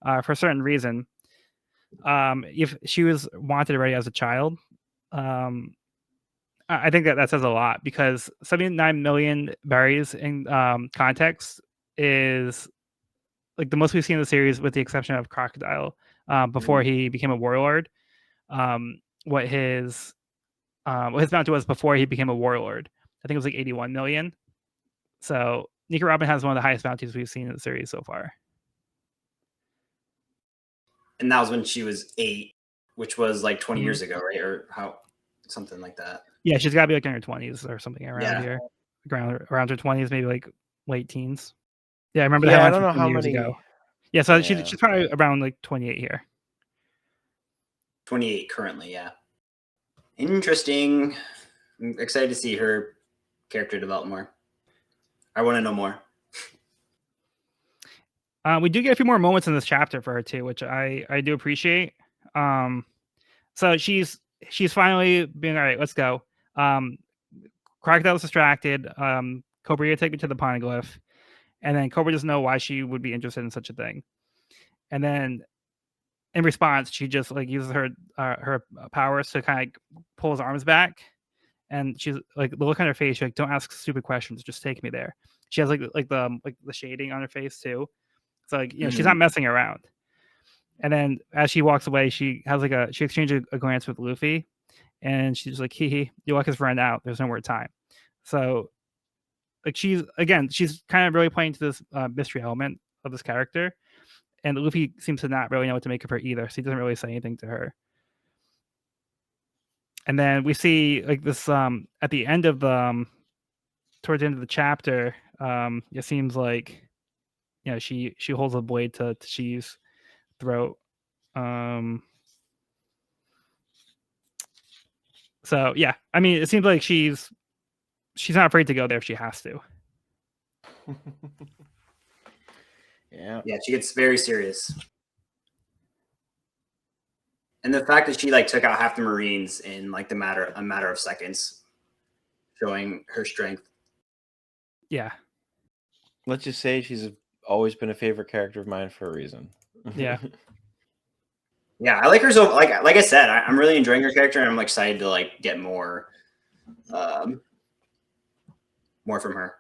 a certain reason. If she was wanted already as a child, I think that says a lot because 79 million berries in context is like the most we've seen in the series, with the exception of Crocodile before he became a warlord. What his bounty was before he became a warlord, I think it was like 81 million. So Nico Robin has one of the highest bounties we've seen in the series so far. And that was when she was 8, which was like 20 years ago, right? Or something like that. Yeah, she's got to be like in her 20s or something around here, around her 20s, maybe like late teens. Yeah, I remember that. I don't know how many ago. Yeah, so she's probably around like 28 here. 28 currently, yeah. Interesting. I'm excited to see her character develop more. I want to know more. We do get a few more moments in this chapter for her too, which I do appreciate. So she's finally being all right. Let's go. Crocodile's distracted. Cobra, take me to the poneglyph, And then Cobra doesn't know why she would be interested in such a thing. And then in response, she just like uses her powers to kind of pull his arms back. And she's like, the look on her face, she's like, don't ask stupid questions, just take me there. She has like the shading on her face too. So like, she's not messing around. And then as she walks away, she has she exchanges a glance with Luffy, and she's like, hee, your luck has run out. There's no more time. So like she's kind of really playing to this mystery element of this character. And Luffy seems to not really know what to make of her either. So he doesn't really say anything to her. And then we see like this at the end of the towards the end of the chapter, it seems like she holds a blade to Shi's throat. So yeah, I mean, it seems like she's not afraid to go there if she has to. Yeah, she gets very serious. And the fact that she like took out half the Marines in like a matter of seconds, showing her strength. Yeah. Let's just say she's always been a favorite character of mine for a reason. Yeah. Yeah, I like her so like I said, I'm really enjoying her character, and I'm excited to like get more from her.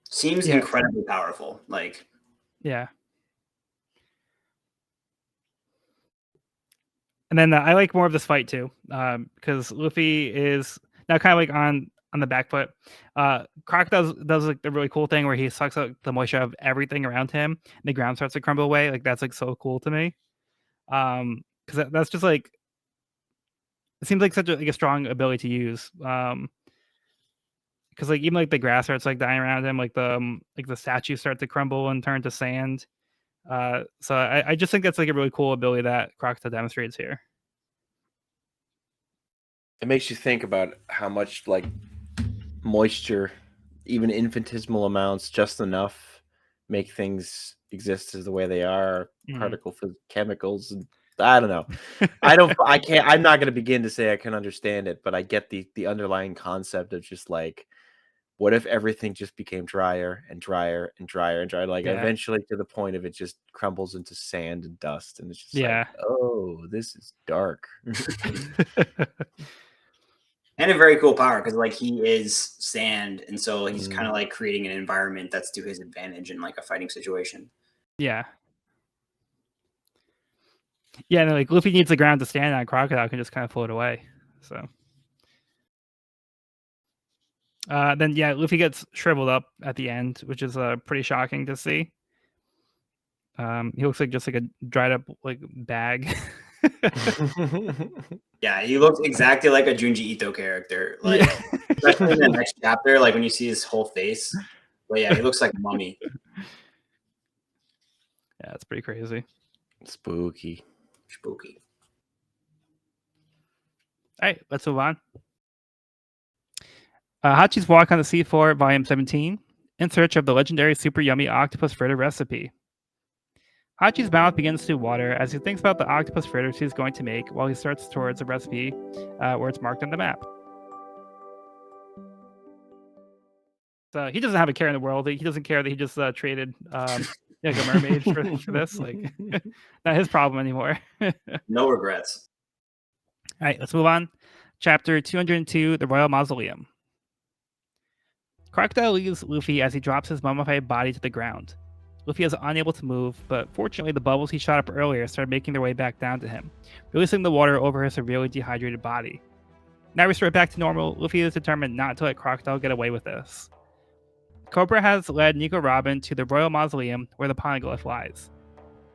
Seems incredibly powerful. Like yeah. And then I like more of this fight too, because Luffy is now kind of like on the back foot. Crocodile does like the really cool thing where he sucks out the moisture of everything around him, and the ground starts to crumble away. Like that's like so cool to me. Because that's just like it seems like such a strong ability to use. Because like even like the grass starts like dying around him, like the statues start to crumble and turn to sand. So I just think that's like a really cool ability that Crocodile demonstrates here. It makes you think about how much like moisture, even infinitesimal amounts, just enough, make things exist as the way they are. Particle chemicals, and I don't know. I'm not going to begin to say I can understand it, but I get the underlying concept of just like, what if everything just became drier and drier and drier and drier, like eventually to the point of it just crumbles into sand and dust, and it's just like, oh, this is dark. And a very cool power because like he is sand, and so he's kind of like creating an environment that's to his advantage in like a fighting situation. Yeah. Yeah, and like Luffy needs the ground to stand on. Crocodile can just kind of float away. So then Luffy gets shriveled up at the end, which is pretty shocking to see. He looks like just like a dried up like bag. Yeah, he looks exactly like a Junji Ito character. Like especially in the next chapter, like when you see his whole face. But yeah, he looks like a mummy. Yeah, it's pretty crazy. Spooky. All right, let's move on. Hachi's Walk on the Seafloor, Volume 17, in search of the legendary super yummy octopus fritter recipe. Hachi's mouth begins to water as he thinks about the octopus fritters he's going to make while he starts towards a recipe where it's marked on the map. So he doesn't have a care in the world. He doesn't care that he just traded like a mermaid for this. Like, not his problem anymore. No regrets. All right, let's move on. Chapter 202, The Royal Mausoleum. Crocodile leaves Luffy as he drops his mummified body to the ground. Luffy is unable to move, but fortunately the bubbles he shot up earlier started making their way back down to him, releasing the water over his severely dehydrated body. Now restored back to normal, Luffy is determined not to let Crocodile get away with this. Cobra has led Nico Robin to the Royal Mausoleum where the poneglyph lies.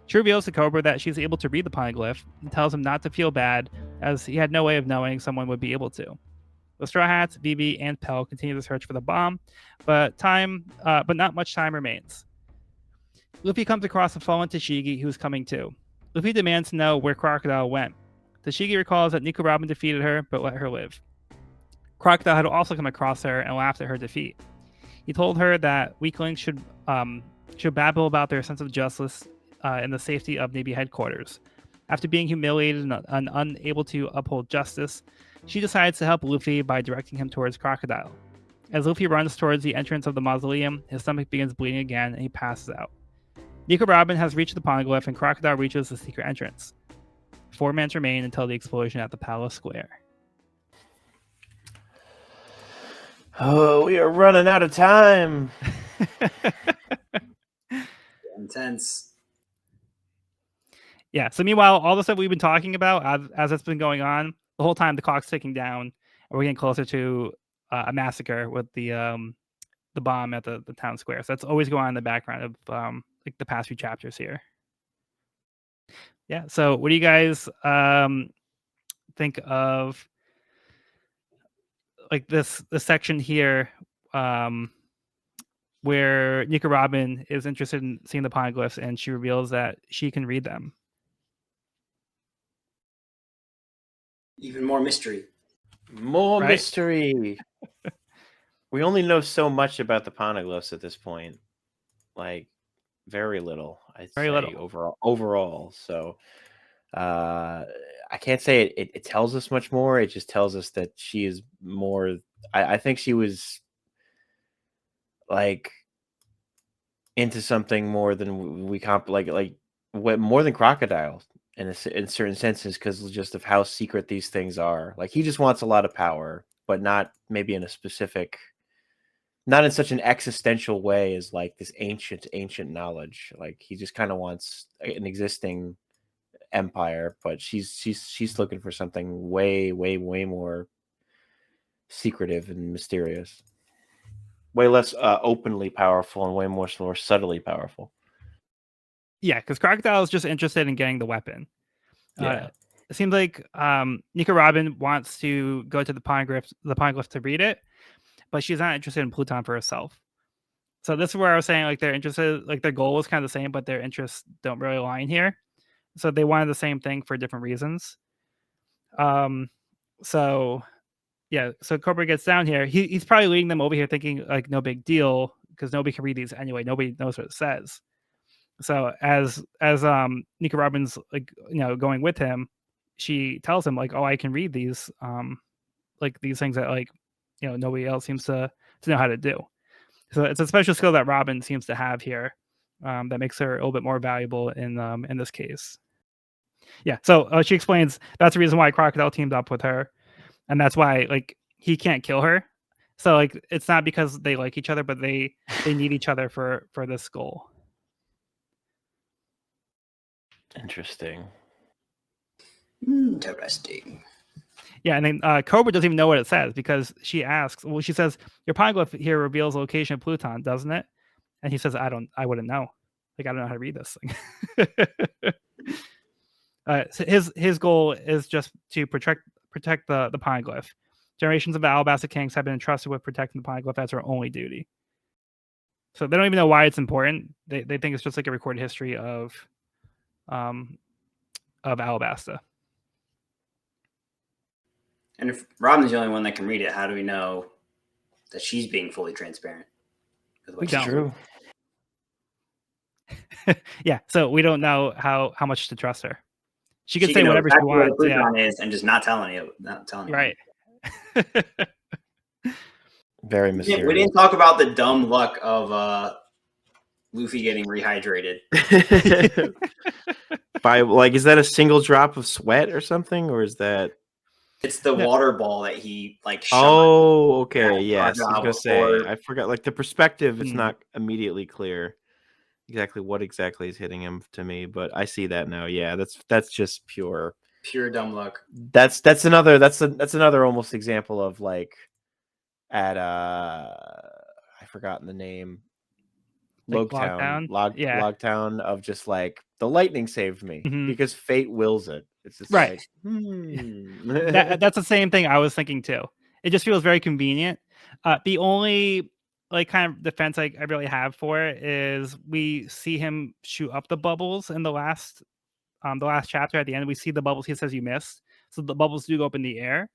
She reveals to Cobra that she's able to read the poneglyph and tells him not to feel bad, as he had no way of knowing someone would be able to. The Straw Hats, Vivi, and Pell continue the search for the bomb, but not much time remains. Luffy comes across a fallen Tashigi who is coming too. Luffy demands to know where Crocodile went. Tashigi recalls that Nico Robin defeated her, but let her live. Crocodile had also come across her and laughed at her defeat. He told her that weaklings should babble about their sense of justice in the safety of Navy headquarters. After being humiliated and unable to uphold justice, she decides to help Luffy by directing him towards Crocodile. As Luffy runs towards the entrance of the mausoleum, his stomach begins bleeding again and he passes out. Nico Robin has reached the poneglyph and Crocodile reaches the secret entrance. 4 men remain until the explosion at the palace square. Oh, we are running out of time. Intense. Yeah. So meanwhile, all the stuff we've been talking about as it's been going on, the whole time the clock's ticking down, and we're getting closer to a massacre with the bomb at the town square. So that's always going on in the background of like the past few chapters here. Yeah. So what do you guys think of like this section here where Nico Robin is interested in seeing the poneglyphs and she reveals that she can read them? Even more mystery. More Right? mystery. We only know so much about the poneglyphs at this point. Like, very little, I'd Very say, little. overall. So I can't say it tells us much more. It just tells us that she is more. I think she was like into something more than we like what more than Crocodile in certain senses, because just of how secret these things are. Like, he just wants a lot of power, but not maybe in a specific, not in such an existential way as like this ancient knowledge. Like, he just kind of wants an existing empire, but she's looking for something way more secretive and mysterious, way less openly powerful and way more subtly powerful. Yeah, because Crocodile is just interested in getting the weapon. Yeah. It seems like Nico Robin wants to go to the poneglyph to read it, but she's not interested in Pluton for herself. So this is where I was saying like they're interested, like their goal is kind of the same, but their interests don't really align here. So they wanted the same thing for different reasons. So yeah, so Cobra gets down here. He's probably leading them over here thinking like no big deal because nobody can read these anyway. Nobody knows what it says. So as Nico Robin's like going with him, she tells him like, oh, I can read these like these things that like nobody else seems to know how to do. So it's a special skill that Robin seems to have here that makes her a little bit more valuable in this case. Yeah. So she explains that's the reason why Crocodile teamed up with her, and that's why like he can't kill her. So like it's not because they like each other, but they need each other for this goal. Interesting. Yeah, and then Cobra doesn't even know what it says because she asks. Well, she says your poneglyph here reveals the location of Pluton, doesn't it? And he says, I wouldn't know. Like I don't know how to read this thing. So his goal is just to protect the poneglyph. Generations of Alabasta kings have been entrusted with protecting the poneglyph as their only duty. So they don't even know why it's important. They think it's just like a recorded history of Alabasta. And if Robin's the only one that can read it, how do we know that she's being fully transparent? We don't. Yeah, so we don't know how much to trust her. She can say whatever she wants. What Pluton is and just not telling you. Right. Very mysterious. We didn't talk about the dumb luck of Luffy getting rehydrated. By like, is that a single drop of sweat or something, or is that? It's the water ball that he like. Oh, okay. Yes, I was gonna say I forgot. Like the perspective, it's not immediately clear exactly what exactly is hitting him to me, but I see that now. Yeah, that's just pure dumb luck. That's another almost example of like at I've forgotten the name. Like Logtown of just like the lightning saved me because fate wills it. It's just right. Like, that's the same thing I was thinking too. It just feels very convenient. The only like kind of defense I really have for it is we see him shoot up the bubbles in the last chapter. At the end, we see the bubbles he says you missed, so the bubbles do go up in the air.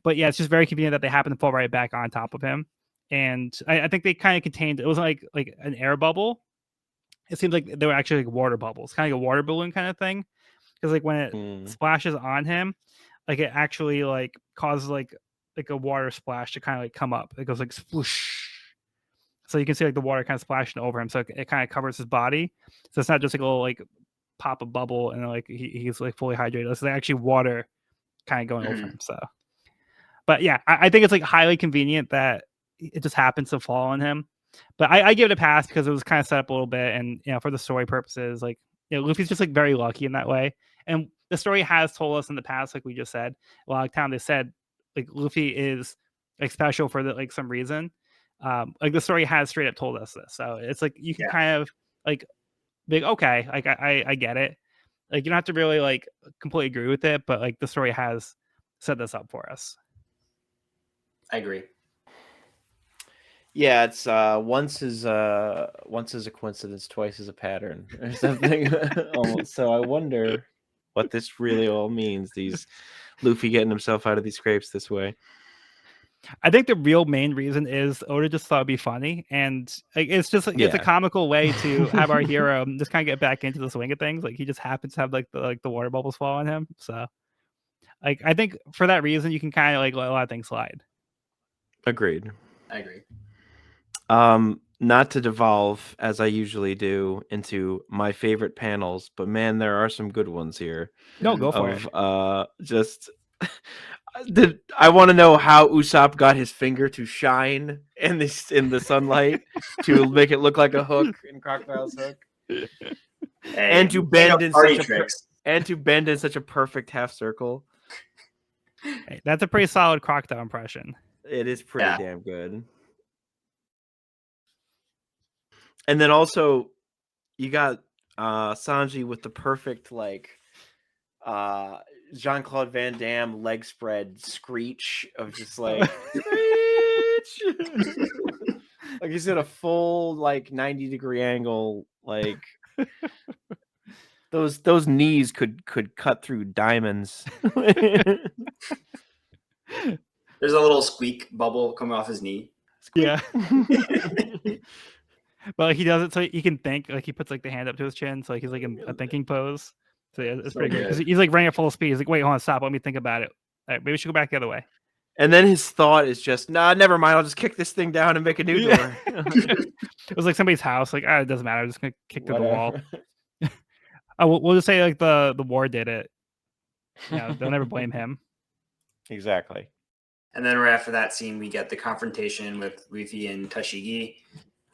But yeah, it's just very convenient that they happen to fall right back on top of him. And I think they kind of contained, it wasn't like an air bubble. It seems like they were actually like water bubbles, kind of like a water balloon kind of thing. Because like when it splashes on him, like it actually like causes like like a water splash to kind of like come up. It goes like swoosh. So you can see like the water kind of splashing over him. So it kind of covers his body. So it's not just like a little like pop a bubble and like he's like fully hydrated. It's like actually water kind of going over him. So, but yeah, I think it's like highly convenient that it just happens to fall on him. But I give it a pass because it was kind of set up a little bit, and for the story purposes, like Luffy's just like very lucky in that way. And the story has told us in the past, like we just said, a lot of time they said like Luffy is like special for like some reason. Like the story has straight up told us this, so it's like you can kind of like be like, okay, like I get it. Like you don't have to really like completely agree with it, but like the story has set this up for us. I agree. Yeah, it's once is a coincidence, twice is a pattern or something. So I wonder what this really all means. These Luffy getting himself out of these scrapes this way. I think the real main reason is Oda just thought it'd be funny, and like, it's just like it's a comical way to have our hero just kind of get back into the swing of things. Like he just happens to have like the water bubbles fall on him. So like I think for that reason you can kind of like let a lot of things slide. Agreed. I agree. Not to devolve as I usually do into my favorite panels, but man, there are some good ones here. No, go for it. Just I want to know how Usopp got his finger to shine in the sunlight to make it look like a hook in Crocodile's hook, and to bend in such a perfect half circle. Hey, that's a pretty solid Crocodile impression. It is pretty damn good. And then also, you got Sanji with the perfect like Jean-Claude Van Damme leg spread screech of just like screech. Like he's at a full like 90-degree angle. Like those knees could cut through diamonds. There's a little squeak bubble coming off his knee. Yeah. But he does it so he can think. Like he puts like the hand up to his chin, so like he's like in a thinking pose. So yeah, it's pretty good because he's like running at full speed. He's like, "Wait, hold on, stop. Let me think about it. All right, maybe we should go back the other way." And then his thought is just, "Nah, never mind. I'll just kick this thing down and make a new door." It was like somebody's house. Like, it doesn't matter. I'm just gonna kick through the wall. We'll just say like the war did it. They'll never blame him. Exactly. And then right after that scene, we get the confrontation with Luffy and Tashigi.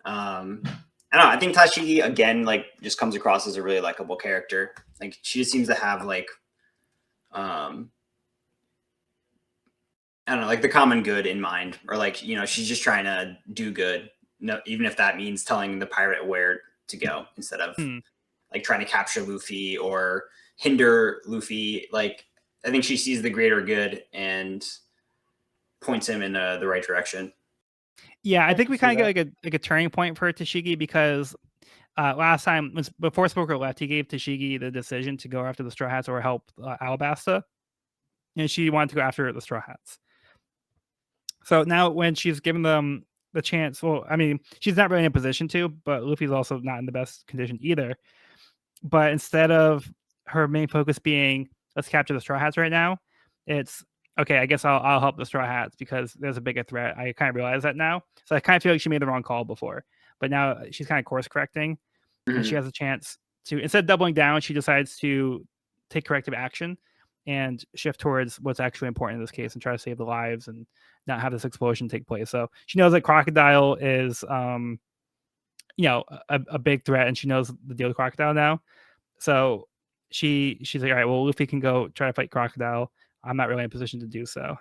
I don't know. I think Tashigi again, like, just comes across as a really likable character. Like, she just seems to have like, I don't know, like the common good in mind, or like she's just trying to do good. No, even if that means telling the pirate where to go instead of like trying to capture Luffy or hinder Luffy. Like, I think she sees the greater good and points him in the right direction. Yeah, I think we kind of get like a turning point for Tashigi because last time before Smoker left, he gave Tashigi the decision to go after the Straw Hats or help Alabasta, and she wanted to go after the Straw Hats. So now when she's given them the chance, well, I mean, she's not really in a position to, but Luffy's also not in the best condition either. But instead of her main focus being let's capture the Straw Hats right now, it's okay, I guess I'll help the Straw Hats because there's a bigger threat. I kind of realize that now. So I kind of feel like she made the wrong call before. But now she's kind of course correcting. And she has a chance to, instead of doubling down, she decides to take corrective action and shift towards what's actually important in this case and try to save the lives and not have this explosion take place. So she knows that Crocodile is, a big threat, and she knows the deal with Crocodile now. So she's like, all right, well, Luffy can go try to fight Crocodile. I'm not really in a position to do so.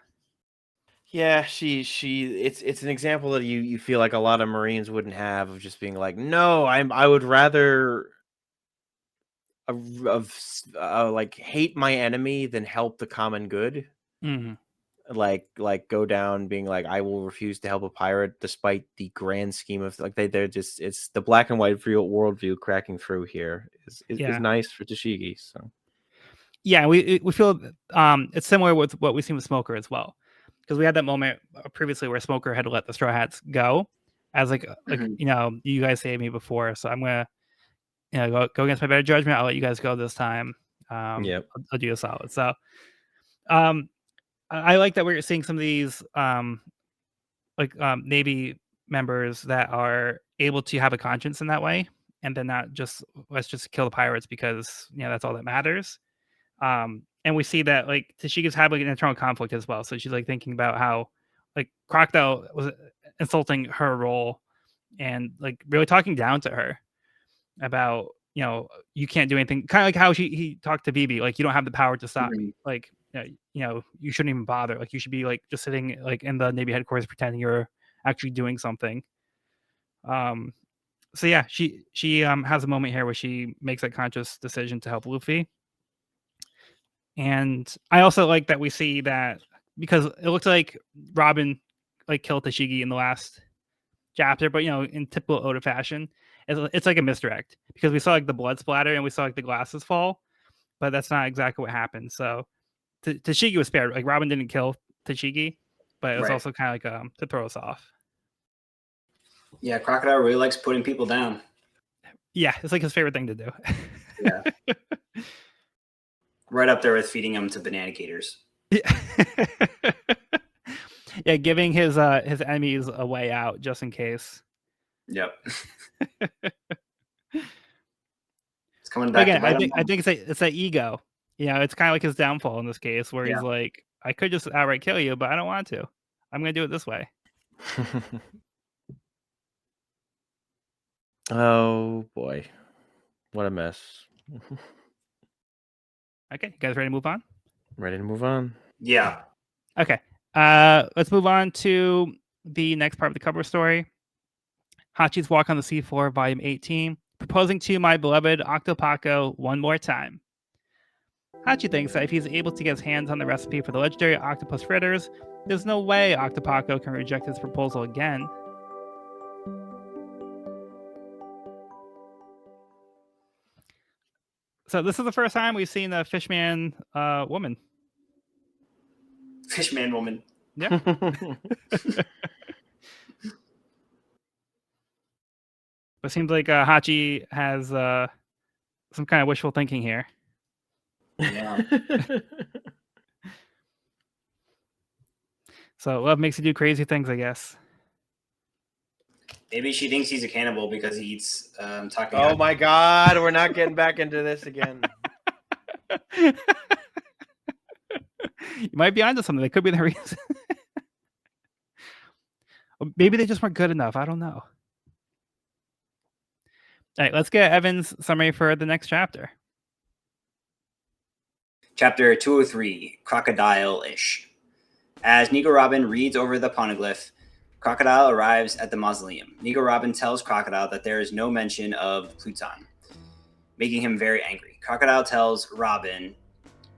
Yeah, it's an example that you feel like a lot of Marines wouldn't have, of just being like, no, I would rather like hate my enemy than help the common good. Mm-hmm. Like go down being like, I will refuse to help a pirate despite the grand scheme of like they're just, it's the black and white worldview cracking through here is nice for Tashigi. So yeah, we feel it's similar with what we've seen with Smoker as well, because we had that moment previously where Smoker had to let the Straw Hats go as like you guys saved me before, so I'm gonna go against my better judgment. I'll let you guys go this time. I'll do a solid. So I like that we're seeing some of these Navy members that are able to have a conscience in that way, and then not just let's just kill the pirates because that's all that matters. And we see that like Tashiga's had like an internal conflict as well. So she's like thinking about how like Crocodile was insulting her role and like really talking down to her about you can't do anything. Kind of like how he talked to Bibi, like you don't have the power to stop me. Like you shouldn't even bother. Like you should be like just sitting like in the Navy headquarters pretending you're actually doing something. So yeah, she has a moment here where she makes that conscious decision to help Luffy. And I also like that we see that because it looks like Robin like killed Tashigi in the last chapter, but in typical Oda fashion, it's like a misdirect because we saw like the blood splatter and we saw like the glasses fall, but that's not exactly what happened. So Tashigi was spared. Like Robin didn't kill Tashigi, but it was also kind of like to throw us off. Yeah, Crocodile really likes putting people down. Yeah, it's like his favorite thing to do. Yeah. Right up there with feeding them to banana gators. Yeah. Yeah, giving his enemies a way out just in case. Yep. It's coming back. Again, I think it's that ego. It's kind of like his downfall in this case, where he's like, I could just outright kill you, but I don't want to. I'm going to do it this way. Oh boy, what a mess. Okay, you guys ready to move on? Ready to move on? Yeah. Okay. Let's move on to the next part of the cover story. Hachi's Walk on the Seafloor, Volume 18. Proposing to my beloved Octopaco one more time. Hachi thinks that if he's able to get his hands on the recipe for the legendary octopus fritters, there's no way Octopaco can reject his proposal again. So this is the first time we've seen a Fishman woman. Fishman woman. Yeah. But it seems like Hachi has some kind of wishful thinking here. Yeah. So love makes you do crazy things, I guess. Maybe she thinks he's a cannibal because he eats takoyaki. Oh my god, we're not getting back into this again. You might be onto something. That could be the reason. Maybe they just weren't good enough. I don't know. All right, let's get Evan's summary for the next chapter. Chapter 203, Crocodile-ish. As Nico Robin reads over the poneglyph, Crocodile arrives at the Mausoleum. Nico Robin tells Crocodile that there is no mention of Pluton, making him very angry. Crocodile tells Robin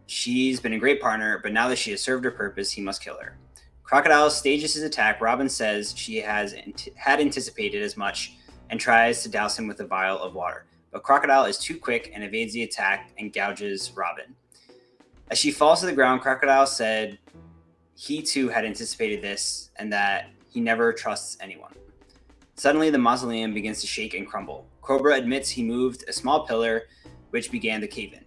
she's been a great partner, but now that she has served her purpose, he must kill her. Crocodile stages his attack. Robin says she had anticipated as much and tries to douse him with a vial of water. But Crocodile is too quick and evades the attack and gouges Robin. As she falls to the ground, Crocodile said he too had anticipated this and that he never trusts anyone. Suddenly, the mausoleum begins to shake and crumble. Cobra admits he moved a small pillar, which began to cave in.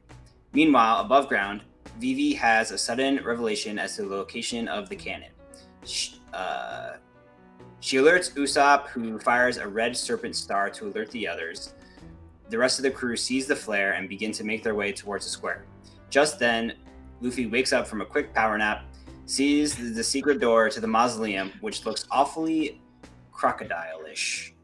Meanwhile, above ground, Vivi has a sudden revelation as to the location of the cannon. She alerts Usopp, who fires a red serpent star to alert the others. The rest of the crew sees the flare and begin to make their way towards the square. Just then, Luffy wakes up from a quick power nap, sees the secret door to the mausoleum, which looks awfully crocodile-ish.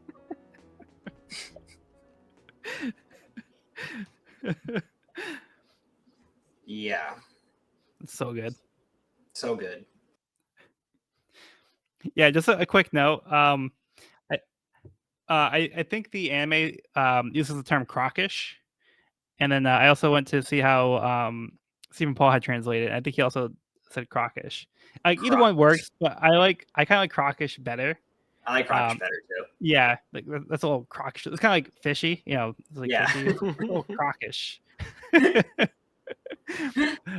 Yeah. It's so good. So good. Yeah, just a quick note. I think the anime uses the term crockish, and then I also went to see how Stephen Paul had translated. I think he also said crockish. Like either one works, but I kind of like crockish better. I like crockish better too. Yeah, like that's a little crockish. It's kind of like fishy, It's like fishy. It's a little crockish. I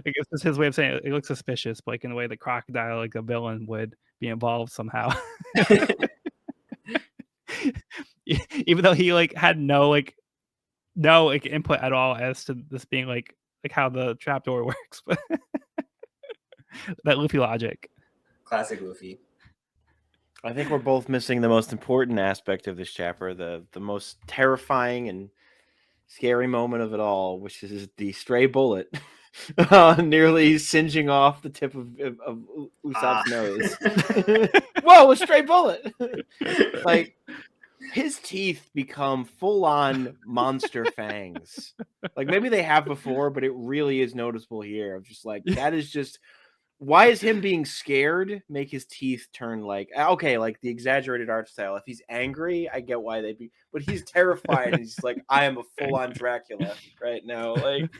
guess that's his way of saying it. It looks suspicious, but like in the way the crocodile, like a villain, would be involved somehow. Even though he like had no input at all as to this being like how the trapdoor works. But that Luffy logic. Classic Luffy. I think we're both missing the most important aspect of this chapter, the most terrifying and scary moment of it all, which is the stray bullet nearly singeing off the tip of Usopp's nose. Whoa, a stray bullet! Like, his teeth become full-on monster fangs. Like, maybe they have before, but it really is noticeable here. I'm just like, that is just... Why is him being scared make his teeth turn like... Okay, like the exaggerated art style. If he's angry, I get why they'd be... But he's terrified, and he's like, I am a full-on Dracula right now. Like...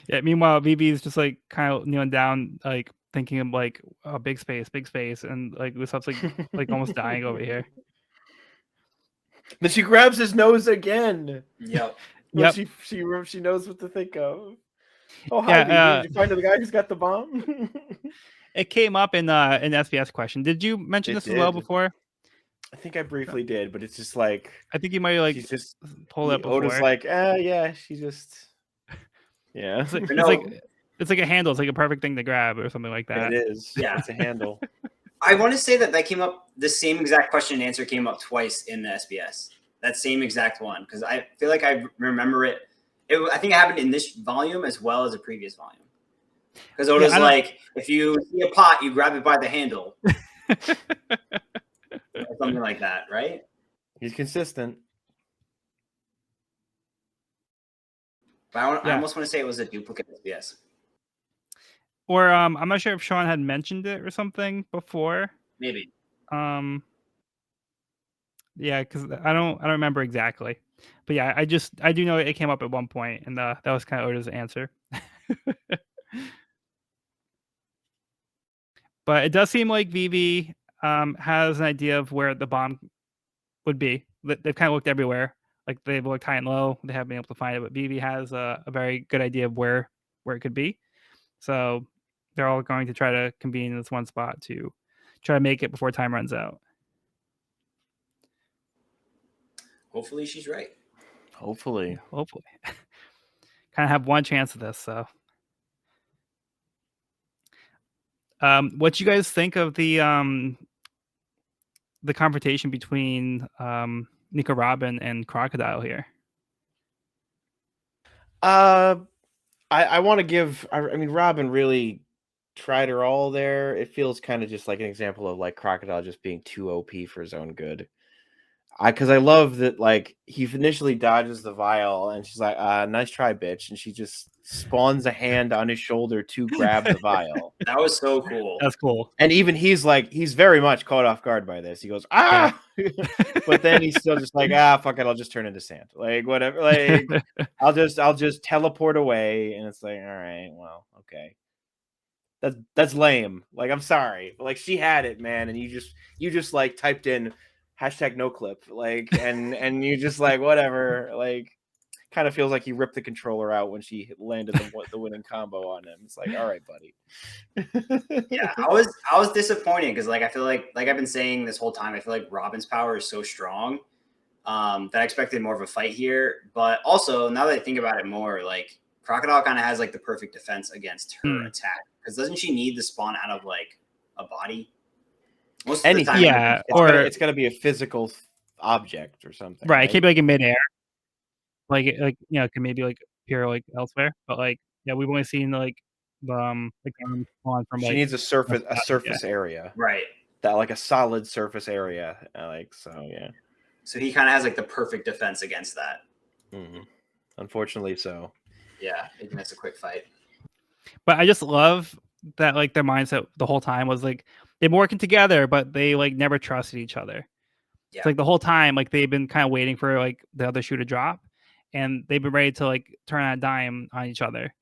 Yeah. Meanwhile, Vivi is just like kind of kneeling down, like thinking of like big space, and like Usopp's like almost dying over here. Then she grabs his nose again. Yep. Yep. She knows what to think of. Oh, hi, Vivi. Did you find the guy who's got the bomb? It came up in an SBS question. Did you mention this as well before? I think I briefly did, but it's just like... I think you might have like she's just pulled it up before. Oda's like, yeah, she just... Yeah. It's like a handle. It's like a perfect thing to grab or something like that. It is. Yeah. It's a handle. I want to say that came up, the same exact question and answer came up twice in the SBS. That same exact one, because I feel like I remember it. I think it happened in this volume as well as a previous volume. Because Oda's like, if you see a pot, you grab it by the handle. Or something like that, right? He's consistent. But I almost want to say it was a duplicate SBS. Or I'm not sure if Sean had mentioned it or something before. Maybe. Yeah, because I don't remember exactly. But yeah, I do know it came up at one point, and that was kind of Oda's answer. But it does seem like Vivi has an idea of where the bomb would be. They've kind of looked everywhere. Like they've looked high and low. They haven't been able to find it, but Vivi has a very good idea of where it could be. So they're all going to try to convene in this one spot to try to make it before time runs out. Hopefully she's right. Hopefully. Kind of have one chance of this, so. What do you guys think of the confrontation between Nico Robin and Crocodile here? I want to give... I mean, Robin really tried her all there. It feels kind of just like an example of like Crocodile just being too OP for his own good. Because I love that, like, he initially dodges the vial, and she's like, nice try, bitch. And she just spawns a hand on his shoulder to grab the vial. That was so cool. That's cool. And even he's very much caught off guard by this. He goes, ah! Yeah. But then he's still just like, fuck it, I'll just turn into sand. Like, whatever. Like, I'll just teleport away. And it's like, all right, well, okay. That's lame. Like, I'm sorry. But, like, she had it, man. And you just like typed in #NoClip, like, and you just like, whatever, like, kind of feels like he ripped the controller out when she landed the winning combo on him. It's like, all right, buddy. Yeah, I was disappointed because, like, I feel like I've been saying this whole time, I feel like Robin's power is so strong that I expected more of a fight here. But also, now that I think about it more, like, Crocodile kind of has like the perfect defense against her attack, because doesn't she need to spawn out of like a body? Most of the time, yeah, it's got to be a physical object or something, right? It can't be like in midair, like it can maybe like appear like elsewhere, but like we've only seen like on from like. She needs a surface area, right? That like a solid surface area, like so. Yeah. So he kind of has like the perfect defense against that. Mm-hmm. Unfortunately, so. Yeah, it's a quick fight. But I just love that like their mindset the whole time was like they've been working together, but they like never trusted each other. Yeah. It's like the whole time, like they've been kind of waiting for like the other shoe to drop, and they've been ready to like turn on a dime on each other.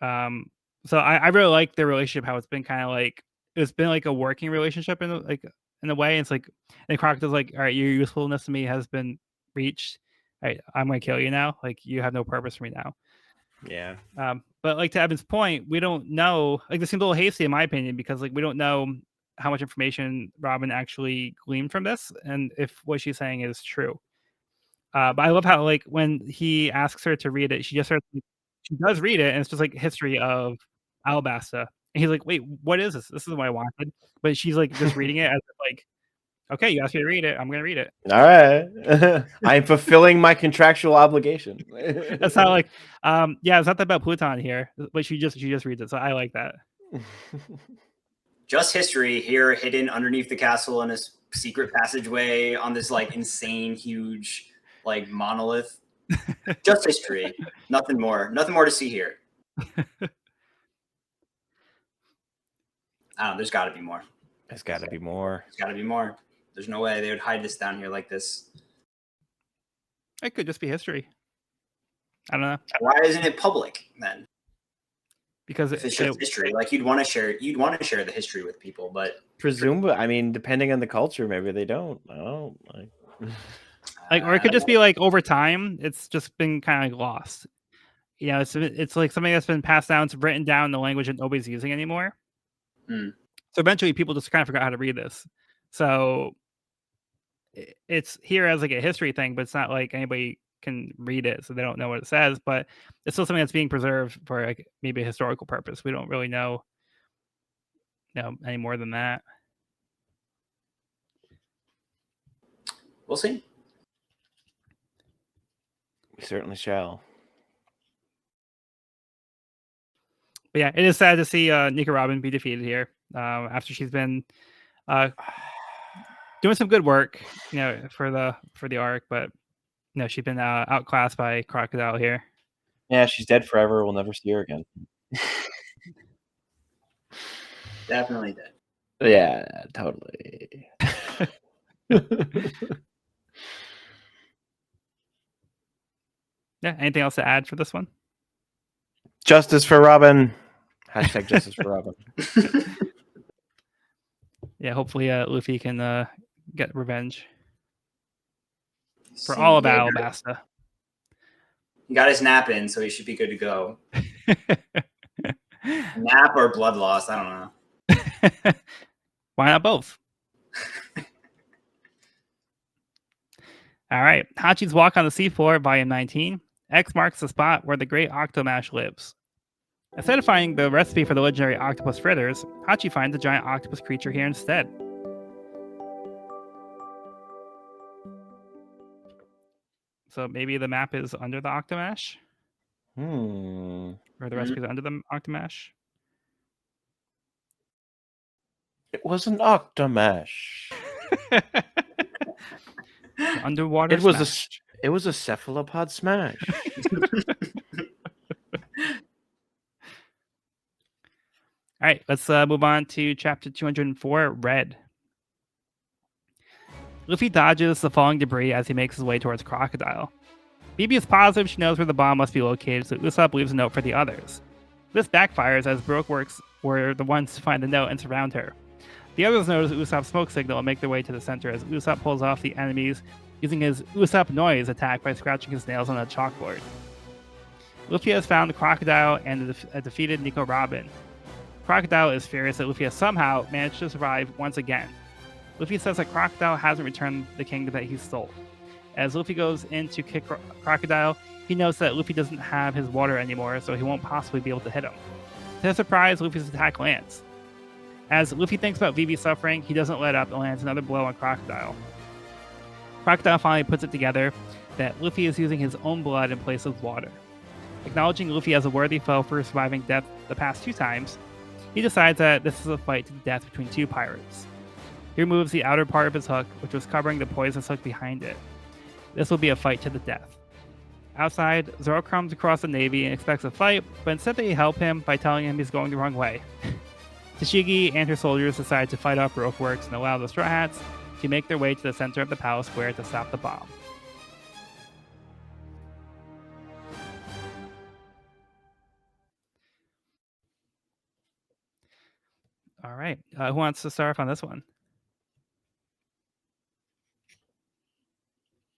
So I really like their relationship, how it's been kind of like it's been like a working relationship in a way. It's like, and Crocodile's like, all right, your usefulness to me has been reached. All right, I'm gonna kill you now. Like you have no purpose for me now. Yeah. But like to Evan's point, we don't know. Like this seems a little hasty in my opinion, because like we don't know how much information Robin actually gleaned from this, and if what she's saying is true. But I love how like when he asks her to read it, she does read it, and it's just like history of Alabasta. And he's like, "Wait, what is this? This is what I wanted." But she's like just reading it as if, like, "Okay, you asked me to read it. I'm gonna read it." All right. I'm fulfilling my contractual obligation. That's how like yeah, it's not that about Pluton here, but she just reads it. So I like that. Just history here, hidden underneath the castle in a secret passageway on this like insane, huge like monolith. Just history, nothing more. Nothing more to see here. I don't know. There's got to be more. There's got to be more. There's got to be more. There's no way they would hide this down here like this. It could just be history. I don't know. Why isn't it public then? Because if it's just history, like you'd want to share the history with people, but presumably, I mean, depending on the culture, maybe they don't. I don't like, or it could just be like over time, it's just been kind of like lost. You know, it's like something that's been passed down, it's written down in the language that nobody's using anymore. Mm. So eventually, people just kind of forgot how to read this. So it's here as like a history thing, but it's not like anybody can read it, so they don't know what it says. But it's still something that's being preserved for like maybe a historical purpose. We don't really know, any more than that. We'll see. We certainly shall. But yeah, it is sad to see Nico Robin be defeated here after she's been doing some good work, for the arc, but she's been outclassed by Crocodile here. Yeah, she's dead forever. We'll never see her again. Definitely dead. Yeah, totally. Yeah, anything else to add for this one? Justice for Robin. Hashtag justice for Robin. Yeah, hopefully Luffy can get revenge for all of Alabasta. He got his nap in, so he should be good to go. Nap or blood loss, I don't know. Why not both? All right, Hachi's Walk on the Seafloor, Volume 19. X marks the spot where the great Octomash lives. Instead of finding the recipe for the legendary octopus fritters, Hachi finds a giant octopus creature here instead. So maybe the map is under the Octomash? Or the recipe is under the Octomash? It was an Octomash. Underwater It was a cephalopod smash. All right, let's move on to chapter 204, Red. Luffy dodges the falling debris as he makes his way towards Crocodile. Bibi is positive she knows where the bomb must be located, so Usopp leaves a note for the others. This backfires as Brokeworks were the ones to find the note and surround her. The others notice Usopp's smoke signal and make their way to the center as Usopp pulls off the enemies using his Usopp noise attack by scratching his nails on a chalkboard. Luffy has found the Crocodile and a defeated Nico Robin. Crocodile is furious that Luffy has somehow managed to survive once again. Luffy says that Crocodile hasn't returned the kingdom that he stole. As Luffy goes in to kick Crocodile, he knows that Luffy doesn't have his water anymore, so he won't possibly be able to hit him. To his surprise, Luffy's attack lands. As Luffy thinks about Vivi's suffering, he doesn't let up and lands another blow on Crocodile. Crocodile finally puts it together that Luffy is using his own blood in place of water. Acknowledging Luffy as a worthy foe for surviving death the past 2 times, he decides that this is a fight to the death between 2 pirates. He removes the outer part of his hook, which was covering the poisonous hook behind it. This will be a fight to the death. Outside, Zoro comes across the Navy and expects a fight, but instead they help him by telling him he's going the wrong way. Tashigi and her soldiers decide to fight off Brokeworks and allow the Straw Hats to make their way to the center of the palace square to stop the bomb. All right, who wants to start off on this one?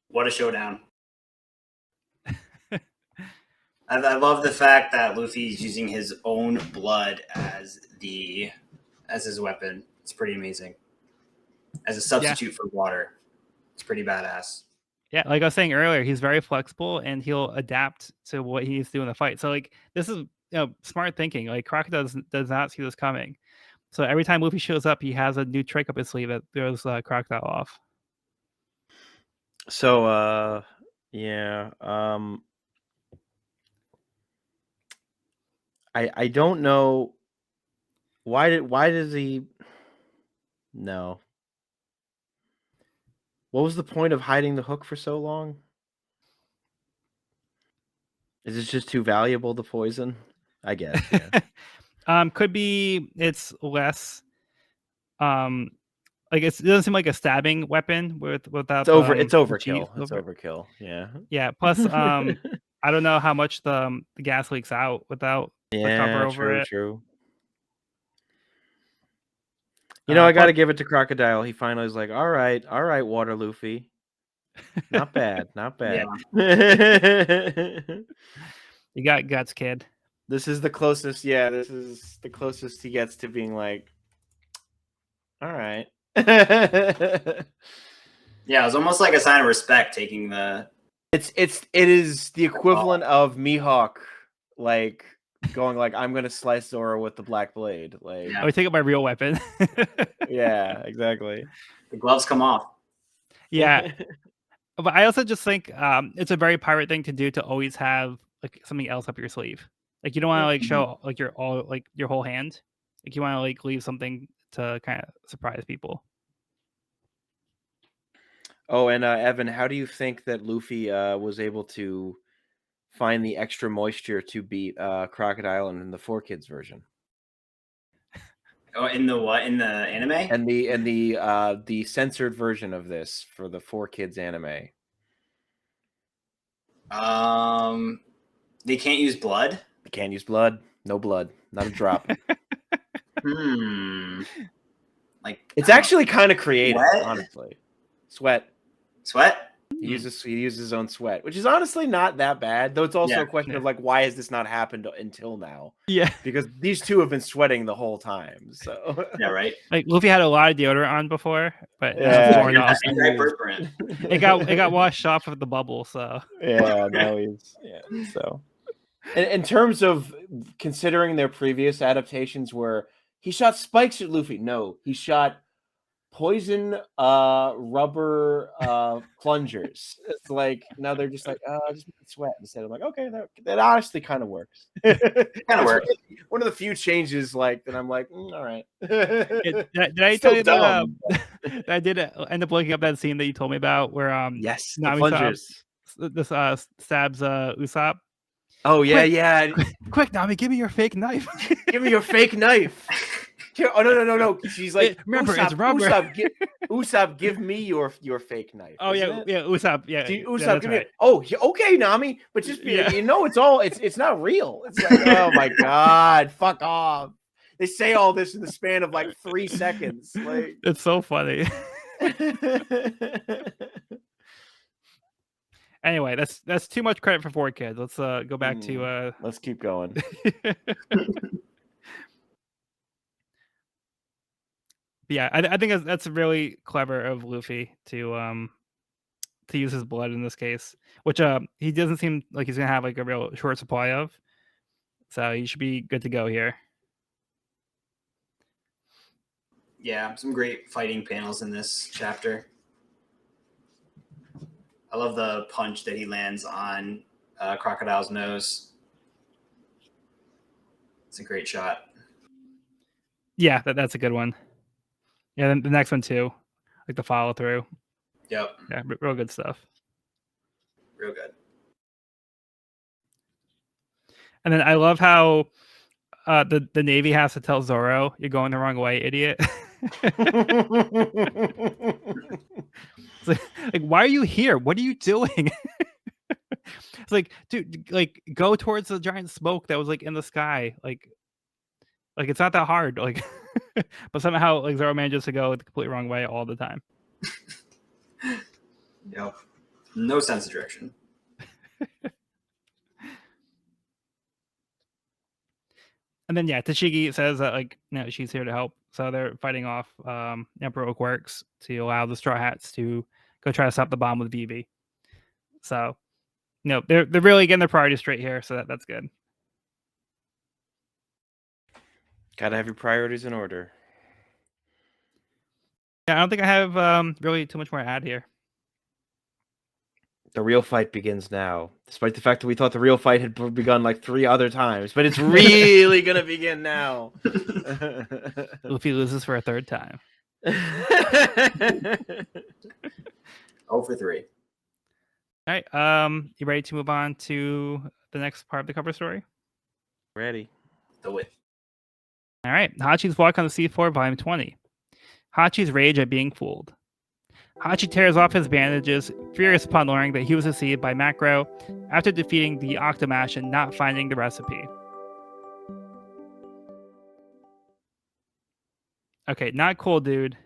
What a showdown. I love the fact that Luffy's using his own blood as his weapon. It's pretty amazing. As a substitute for water. It's pretty badass. Yeah, like I was saying earlier, he's very flexible and he'll adapt to what he needs to do in the fight. So like this is smart thinking. Like Crocodile does not see this coming. So every time Luffy shows up, he has a new trick up his sleeve that throws Crocodile off. So yeah, I don't know why does he no. What was the point of hiding the hook for so long? Is it just too valuable to poison? I guess, yeah. Could be it's less like it doesn't seem like a stabbing weapon without It's the cheese overkill. It's over it. overkill. Yeah. Yeah, plus I don't know how much the gas leaks out without the cover over it. True. You know, I got to Plus, give it to Crocodile. He finally was like, "All right, Water Luffy. Not bad, not bad." you got guts, kid. This is the closest. Yeah, this is the closest he gets to being like, all right. Yeah, it was almost like a sign of respect taking the. It is the equivalent of Mihawk like going like, I'm gonna slice Zoro with the black blade. Like, Yeah. I would take up my real weapon. yeah, exactly. The gloves come off. Yeah, but I also just think it's a very pirate thing to do to always have like something else up your sleeve. Like you don't want to like show like your whole hand. Like you want to like leave something to kind of surprise people. Oh, and Evan, how do you think that Luffy was able to find the extra moisture to beat Crocodile in the 4Kids version? Oh, in the what? In the anime? And the censored version of this for the 4Kids anime. They can't use blood. They can't use blood. No blood. Not a drop. Like It's actually kind of creative, Sweat? honestly. Sweat. He uses his own sweat, which is honestly not that bad. Though it's also a question of like, why has this not happened until now? Yeah, Because these two have been sweating the whole time. So Yeah, right. like Luffy had a lot of deodorant on before, but Yeah, worn off. Antiperspirant. It got washed off with the bubble. So yeah, now he's so. In terms of considering their previous adaptations, where he shot spikes at Luffy, no, he shot poison rubber plungers. It's like now they're just like just make it sweat instead. I'm like, okay, that honestly kind of works. Kind of works. One of the few changes like that I'm like, all right. did I Still tell you that, dumb, that I did end up looking up that scene that you told me about where yes, the Nami plungers. stabs Usopp. Oh yeah, Quick. yeah. Quick, Nami, give me your fake knife. Give me your fake knife. Oh no! She's like, remember, Usopp, it's rubber. Usopp, give me your fake knife. Oh yeah, Usopp. Yeah, Usopp, give me. right. Oh, okay, Nami, but just it's not real. It's like, oh my god, fuck off. They say all this in the span of like 3 seconds. Like, it's so funny. Anyway, that's too much credit for 4Kids. Let's go back to let's keep going. Yeah, I think that's really clever of Luffy to use his blood in this case, which he doesn't seem like he's gonna have like a real short supply of, so he should be good to go here. Yeah, some great fighting panels in this chapter. I love the punch that he lands on Crocodile's nose. It's a great shot. Yeah, that's a good one. Yeah, then the next one too, like the follow through. Yep. Yeah, real good stuff. Real good. And then I love how the Navy has to tell Zoro, "You're going the wrong way, idiot." Like, why are you here? What are you doing? It's like, dude, like go towards the giant smoke that was like in the sky. Like it's not that hard. Like, but somehow like Zoro manages to go the completely wrong way all the time. Yep. No sense of direction. And then Tashigi says that like she's here to help. So they're fighting off Emperor Quirks to allow the Straw Hats to go try to stop the bomb with Vivi. So, they're really getting their priorities straight here. So that's good. Gotta have your priorities in order. Yeah, I don't think I have really too much more to add here. The real fight begins now, despite the fact that we thought the real fight had begun like 3 other times, but it's really gonna begin now. Luffy loses for a third time. 0 for 3. All right. You ready to move on to the next part of the cover story? Ready. Do it. All right. Hachi's Walk on the Sea-4, Volume 20. Hachi's rage at being fooled. Hachi tears off his bandages, furious upon learning that he was deceived by Macro after defeating the Octomash and not finding the recipe. Okay, not cool, dude.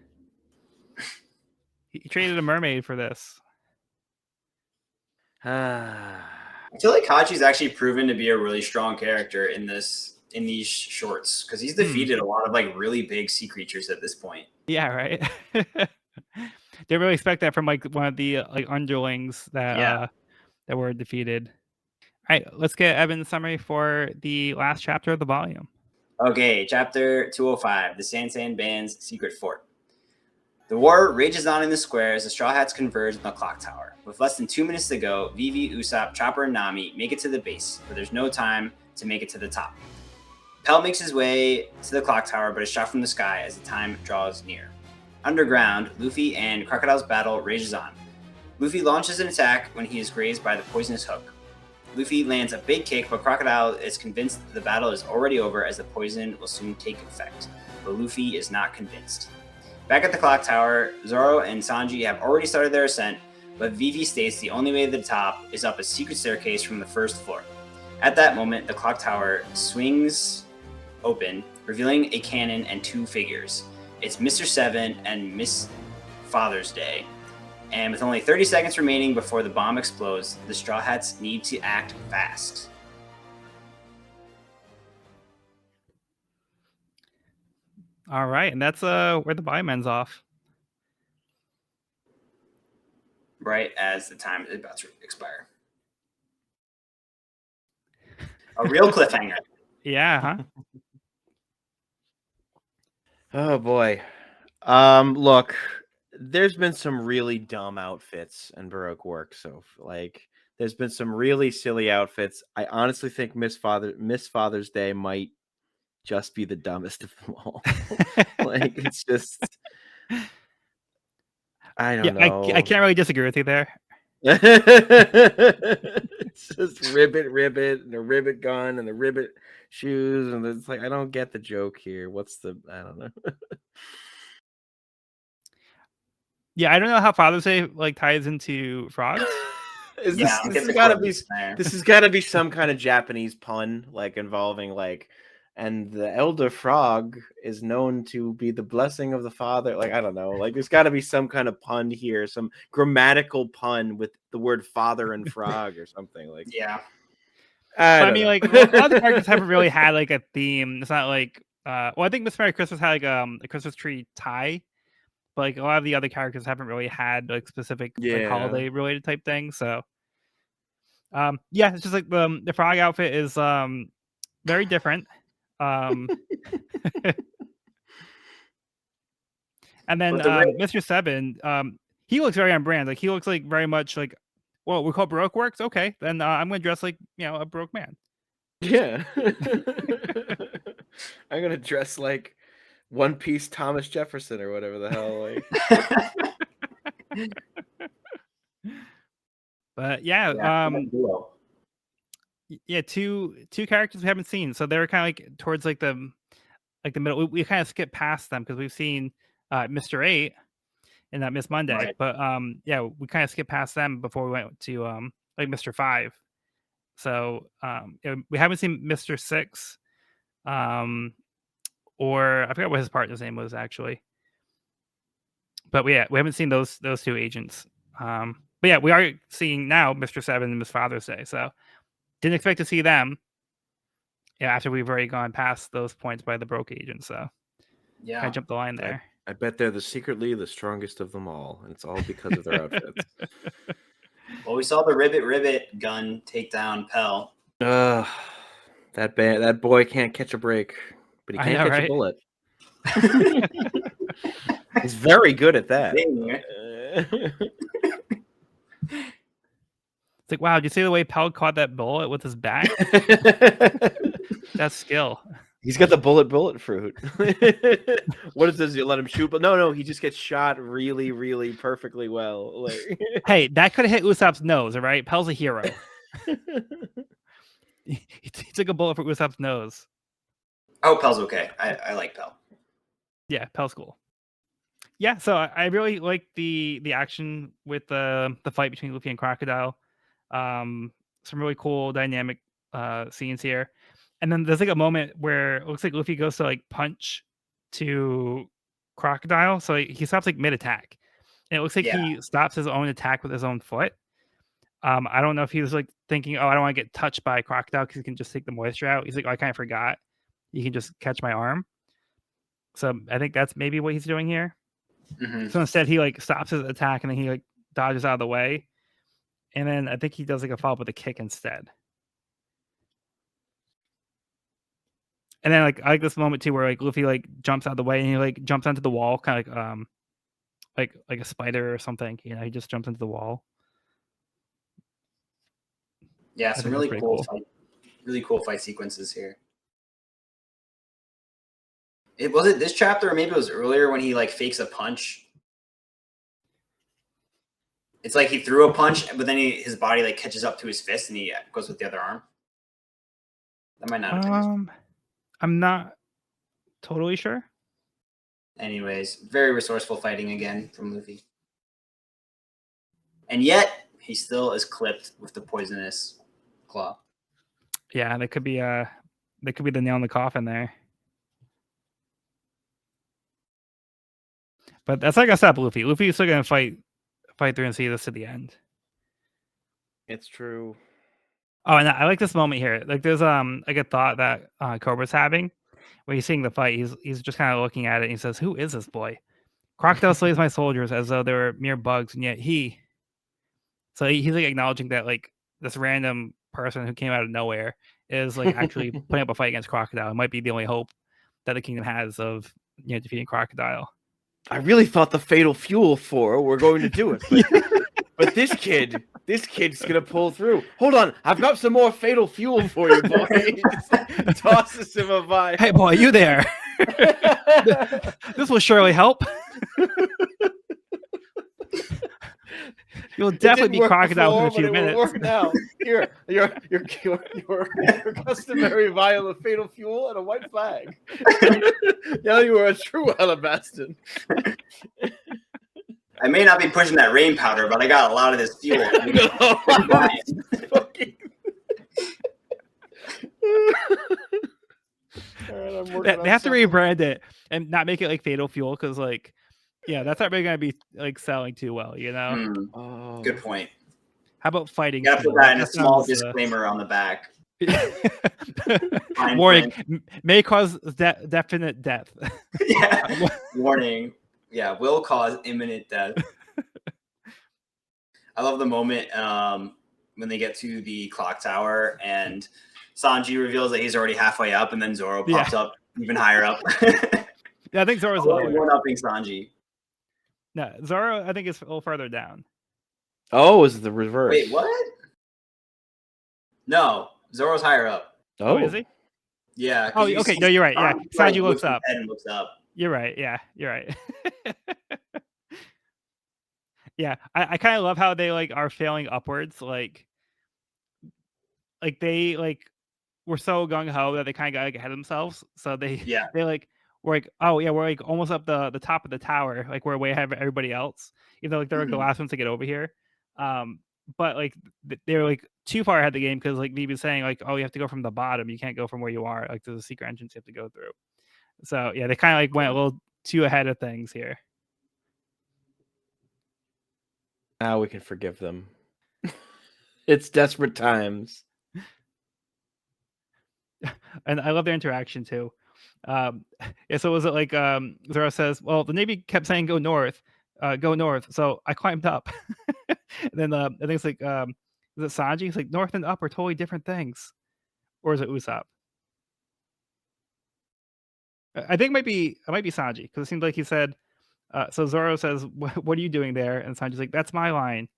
He traded a mermaid for this. I feel like Hachi's actually proven to be a really strong character in these shorts because he's defeated a lot of like really big sea creatures at this point. Yeah, right. Didn't really expect that from like one of the like underlings that that were defeated. All right, let's get Evan's summary for the last chapter of the volume. Okay, chapter 205, the Sansan Band's Secret Fort. The war rages on in the square as the Straw Hats converge on the clock tower. With less than 2 minutes to go, Vivi, Usopp, Chopper, and Nami make it to the base, but there's no time to make it to the top. Pell makes his way to the clock tower, but is shot from the sky as the time draws near. Underground, Luffy and Crocodile's battle rages on. Luffy launches an attack when he is grazed by the poisonous hook. Luffy lands a big kick, but Crocodile is convinced the battle is already over as the poison will soon take effect. But Luffy is not convinced. Back at the clock tower, Zoro and Sanji have already started their ascent, but Vivi states the only way to the top is up a secret staircase from the first floor. At that moment, the clock tower swings open, revealing a cannon and 2 figures. It's Mr. 7 and Miss Father's Day. And with only 30 seconds remaining before the bomb explodes, the Straw Hats need to act fast. All right, and that's where the volume ends off. Right as the time is about to expire. A real cliffhanger. Yeah, huh? Oh boy. Look, there's been some really dumb outfits in Baroque work, so like there's been some really silly outfits. I honestly think Miss Father's Day might just be the dumbest of them all. Like it's just I don't know. I can't really disagree with you there. It's just ribbit and a ribbit gun and the ribbit shoes, and it's like I don't get the joke here. What's the I don't know. Yeah, I don't know how Father's Day like ties into frogs. This has got to be some kind of Japanese pun, like involving like, and the elder frog is known to be the blessing of the father. Like I don't know, like there's got to be some kind of pun here, some grammatical pun with the word father and frog or something. Like yeah, I mean, like a lot of the characters haven't really had like a theme. It's not like well, I think Miss Merry Christmas had like a Christmas tree tie. But like a lot of the other characters haven't really had like specific like holiday related type things. So yeah, it's just like the frog outfit is very different. And then Mr. 7, he looks very on brand. Like he looks like very much like, well, we call Baroque works. Okay, then I'm gonna dress like a Baroque man. Yeah. I'm gonna dress like One Piece Thomas Jefferson or whatever the hell. Like. But yeah, two characters we haven't seen, so they were kind of like towards like the middle. We kind of skipped past them because we've seen Mr. 8 and that Miss Monday, right. But yeah, we kind of skipped past them before we went to like Mr. 5. So we haven't seen Mr. 6, or I forgot what his partner's name was actually. But we haven't seen those 2 agents. But yeah, we are seeing now Mr. 7 and Miss Father's Day. So didn't expect to see them. Yeah, after we've already gone past those points by the Baroque agent. So yeah, I jumped the line there. I bet they're secretly the strongest of them all, and it's all because of their outfits. Well, we saw the ribbit gun take down Pell. That boy can't catch a break, but he I can know, catch right? a bullet. He's very good at that. Dang, right? It's like, wow, did you see the way Pell caught that bullet with his back? That's skill. He's got the bullet fruit. What is this? You let him shoot, but no, he just gets shot really, really perfectly well. Like, Hey, that could have hit Usopp's nose, all right? Pell's a hero. He took a bullet for Usopp's nose. Oh, Pell's okay. I like Pell. Yeah, Pell's cool. Yeah, so I really like the action with the fight between Luffy and Crocodile. Some really cool dynamic scenes here. And then there's like a moment where it looks like Luffy goes to like punch to Crocodile, so he stops like mid attack. And it looks like he stops his own attack with his own foot. I don't know if he was like thinking, oh, I don't want to get touched by Crocodile because he can just take the moisture out. He's like, oh, I kind of forgot. You can just catch my arm. So I think that's maybe what he's doing here. Mm-hmm. So instead, he like stops his attack and then he like dodges out of the way. And then I think he does like a follow up with a kick instead. And then like I like this moment too where like Luffy like jumps out of the way and he like jumps onto the wall, kind of like a spider or something. You know, he just jumps into the wall. Yeah, I some think really that's cool, pretty really cool fight sequences here. Was it this chapter or maybe it was earlier when he like fakes a punch? It's like he threw a punch, but then his body like catches up to his fist and he goes with the other arm. That might not have been this. I'm not totally sure. Anyways, very resourceful fighting again from Luffy. And yet, he still is clipped with the poisonous claw. Yeah, that could be the nail in the coffin there. But that's like I said, Luffy. Luffy's still gonna fight through and see this to the end. it's true. Oh, and I like this moment here. Like there's like a thought that Cobra's having when he's seeing the fight. He's just kind of looking at it and he says, "Who is this boy? Crocodile slays my soldiers as though they were mere bugs, and yet he." So he's like acknowledging that like this random person who came out of nowhere is like actually putting up a fight against Crocodile. It might be the only hope that the kingdom has of defeating Crocodile. I really thought the Fatal Fuel 4 were going to do it, but this kid's gonna pull through. Hold on, I've got some more Fatal Fuel for you, boy. He just tosses him a vial. Hey, boy, you there? This will surely help. You'll definitely be Crocodile in a few minutes. Work now. Here, your customary vial of Fatal Fuel and a white flag. Now you are a true Alabastan. I may not be pushing that rain powder, but I got a lot of this fuel. They have to rebrand it and not make it like Fatal Fuel because, like, yeah, that's not really going to be like selling too well, you know? Oh. Good point. How about fighting? You gotta put that in a small disclaimer on the back. Warning, may cause definite death. Yeah. Warning. Yeah, will cause imminent death. I love the moment when they get to the clock tower and Sanji reveals that he's already halfway up, and then Zoro pops up even higher up. Yeah, I think Zoro's lower. One-upping Sanji. No, Zoro, I think is a little further down. Oh, is it the reverse? Wait, what? No, Zoro's higher up. Oh, is he? Yeah. Oh, okay. No, you're right. Yeah, Sanji looks up. And looks up. You're right. Yeah, you're right. Yeah, I kind of love how they like are failing upwards. Like they like were so gung ho that they kind of got like, ahead of themselves. So they like were like, oh yeah, we're like almost up the top of the tower. Like we're way ahead of everybody else. Even though like they're like the last ones to get over here. But like they were like too far ahead of the game because like Vivi was saying like, oh, you have to go from the bottom. You can't go from where you are. Like there's a secret entrance you have to go through. So yeah, they kind of like went a little too ahead of things here. Now we can forgive them. It's desperate times. And I love their interaction too. Yeah, so was it like Zoro says, well, the Navy kept saying go north, so I climbed up. And then I think it's like is it Sanji? He's like North and Up are totally different things, or is it Usopp? I think it might be Sanji because it seems like he said. So Zoro says, "What are you doing there?" And Sanji's like, "That's my line."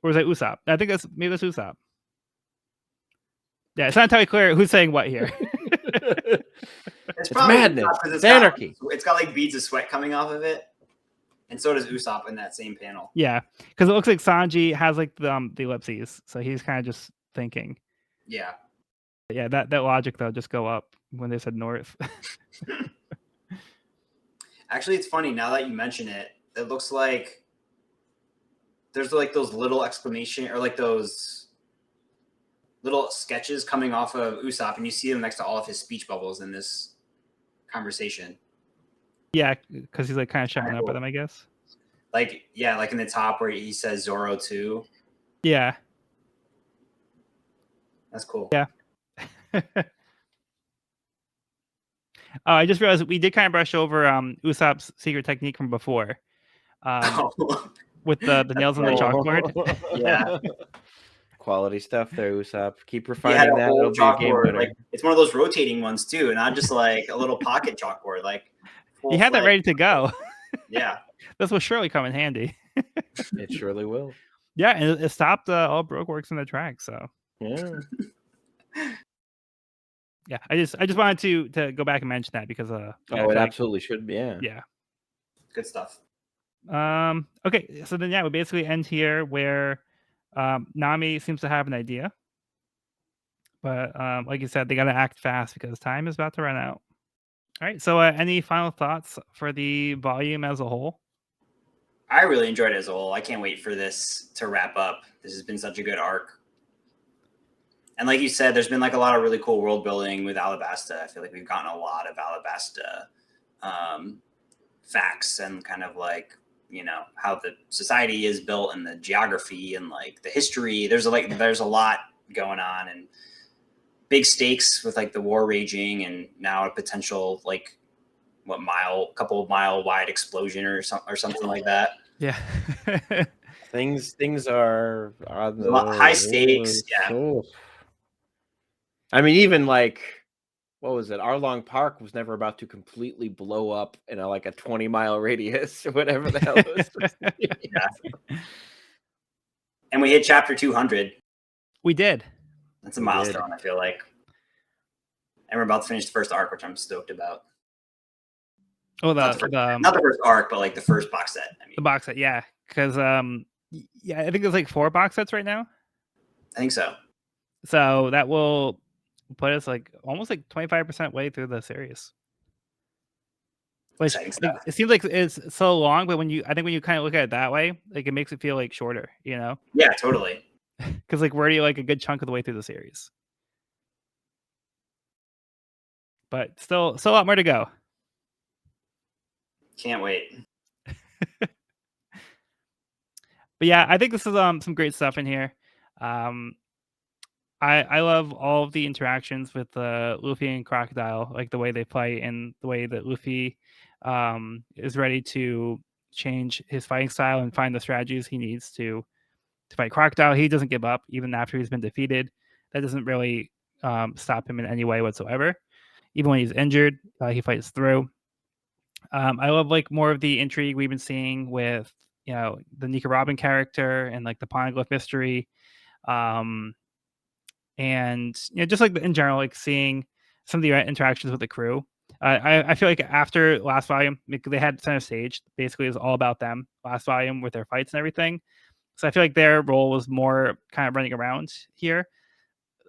Or is that Usopp? I think maybe that's Usopp. Yeah, it's not entirely clear who's saying what here. It's madness. Usopp 'cause It's anarchy. It's got like beads of sweat coming off of it, and so does Usopp in that same panel. Yeah, because it looks like Sanji has like the ellipses, so he's kind of just thinking. Yeah. Yeah, that logic though just go up when they said North. Actually, it's funny now that you mention it. It looks like there's like those little exclamation or like those little sketches coming off of Usopp, and you see them next to all of his speech bubbles in this conversation. Yeah, because he's like kind of showing up with them, I guess. Like, yeah, like in the top where he says Zoro too. Yeah. That's cool. Yeah. Oh, I just realized we did kind of brush over Usopp's secret technique from before, with the nails on the chalkboard. Yeah, Quality stuff there, Usopp. Keep he had refining a that. whole It'll be a game chalkboard. winner. Like, it's one of those rotating ones too, not just like a little pocket chalkboard. Like, He had that ready to go. Yeah, this will surely come in handy. It surely will. Yeah, and it stopped all broke works in the track. So Yeah. yeah, I just wanted to go back and mention that because yeah, it absolutely should be. Yeah. Yeah. Good stuff. Okay, so then yeah, we basically end here where Nami seems to have an idea, but like you said, they got to act fast because time is about to run out. All right, so any final thoughts for the volume as a whole? I really enjoyed it as a whole. I can't wait for this to wrap up. This has been such a good arc. And like you said, there's been like a lot of really cool world building with Alabasta. I feel like we've gotten a lot of Alabasta facts and kind of like, you know, how the society is built and the geography and like the history. There's a lot going on and big stakes with like the war raging and now a potential like couple of mile wide explosion or something like that. Yeah. Things are on the high stakes. Yeah. Oh. I mean, even like, what was it? Arlong Park was never about to completely blow up in a 20-mile radius or whatever the hell it was. Yeah. And we hit chapter 200. We did. That's a milestone, I feel like. And we're about to finish the first arc, which I'm stoked about. Oh, not the first arc, but like the first box set. I mean, the box set, yeah. Because yeah, I think there's like 4 box sets right now. I think so. So that will put us like almost like 25% way through the series. Which it seems like it's so long, but I think when you kind of look at it that way, like it makes it feel like shorter, you know? Yeah, totally. Because like we're already like a good chunk of the way through the series. But still a lot more to go. Can't wait. But yeah, I think this is some great stuff in here. I love all of the interactions with Luffy and Crocodile, like the way they play and the way that Luffy is ready to change his fighting style and find the strategies he needs to fight Crocodile. He doesn't give up even after he's been defeated. That doesn't really stop him in any way whatsoever. Even when he's injured, he fights through. I love like more of the intrigue we've been seeing with, you know, the Nico Robin character and like the Poneglyph mystery. And you know, just like in general, like seeing some of the interactions with the crew. I feel like after last volume, they had center stage. Basically, it was all about them last volume with their fights and everything. So I feel like their role was more kind of running around here.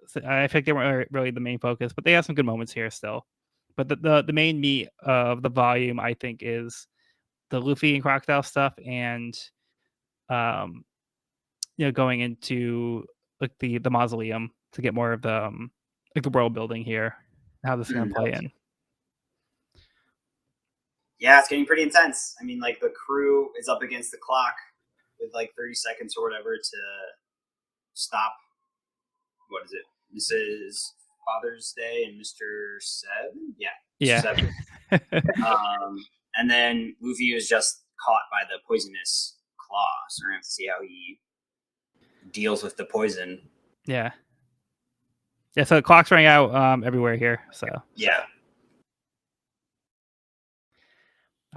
So I feel like they weren't really the main focus, but they have some good moments here still. But the main meat of the volume, I think, is the Luffy and Crocodile stuff, and you know, going into like the Mausoleum to get more of the like the world building here, how this is going to play in. Yeah, it's getting pretty intense. I mean, like the crew is up against the clock with like 30 seconds or whatever to stop. What is it? This is Father's Day and Mr. Seven? Yeah. Yeah. Seven. And then Luffy was just caught by the poisonous claw. So we're going to have to see how he deals with the poison. Yeah. Yeah, so the clock's running out everywhere here. So Yeah.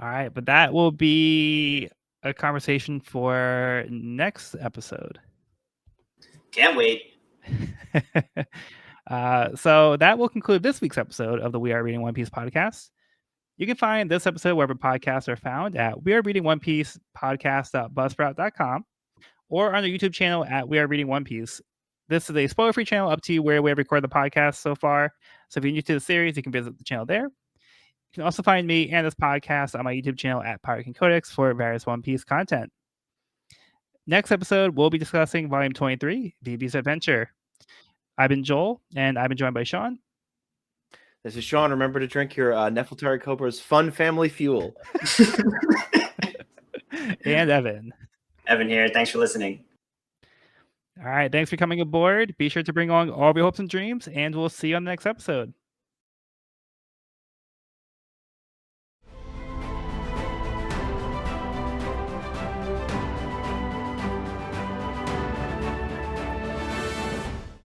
all right, but that will be a conversation for next episode. Can't wait. So that will conclude this week's episode of the We Are Reading One Piece podcast. You can find this episode wherever podcasts are found at We Are Reading One Piece podcast.buzzsprout.com or on the YouTube channel at We Are Reading One Piece. This is a spoiler-free channel up to you where we have recorded the podcast so far. So if you're new to the series, you can visit the channel there. You can also find me and this podcast on my YouTube channel at Pirate King Codex for various One Piece content. Next episode, we'll be discussing Volume 23, BB's Adventure. I've been Joel, and I've been joined by Sean. This is Sean. Remember to drink your Nefeltari Cobra's Fun Family Fuel. And Evan. Evan here. Thanks for listening. All right, thanks for coming aboard. Be sure to bring along all of your hopes and dreams, and we'll see you on the next episode.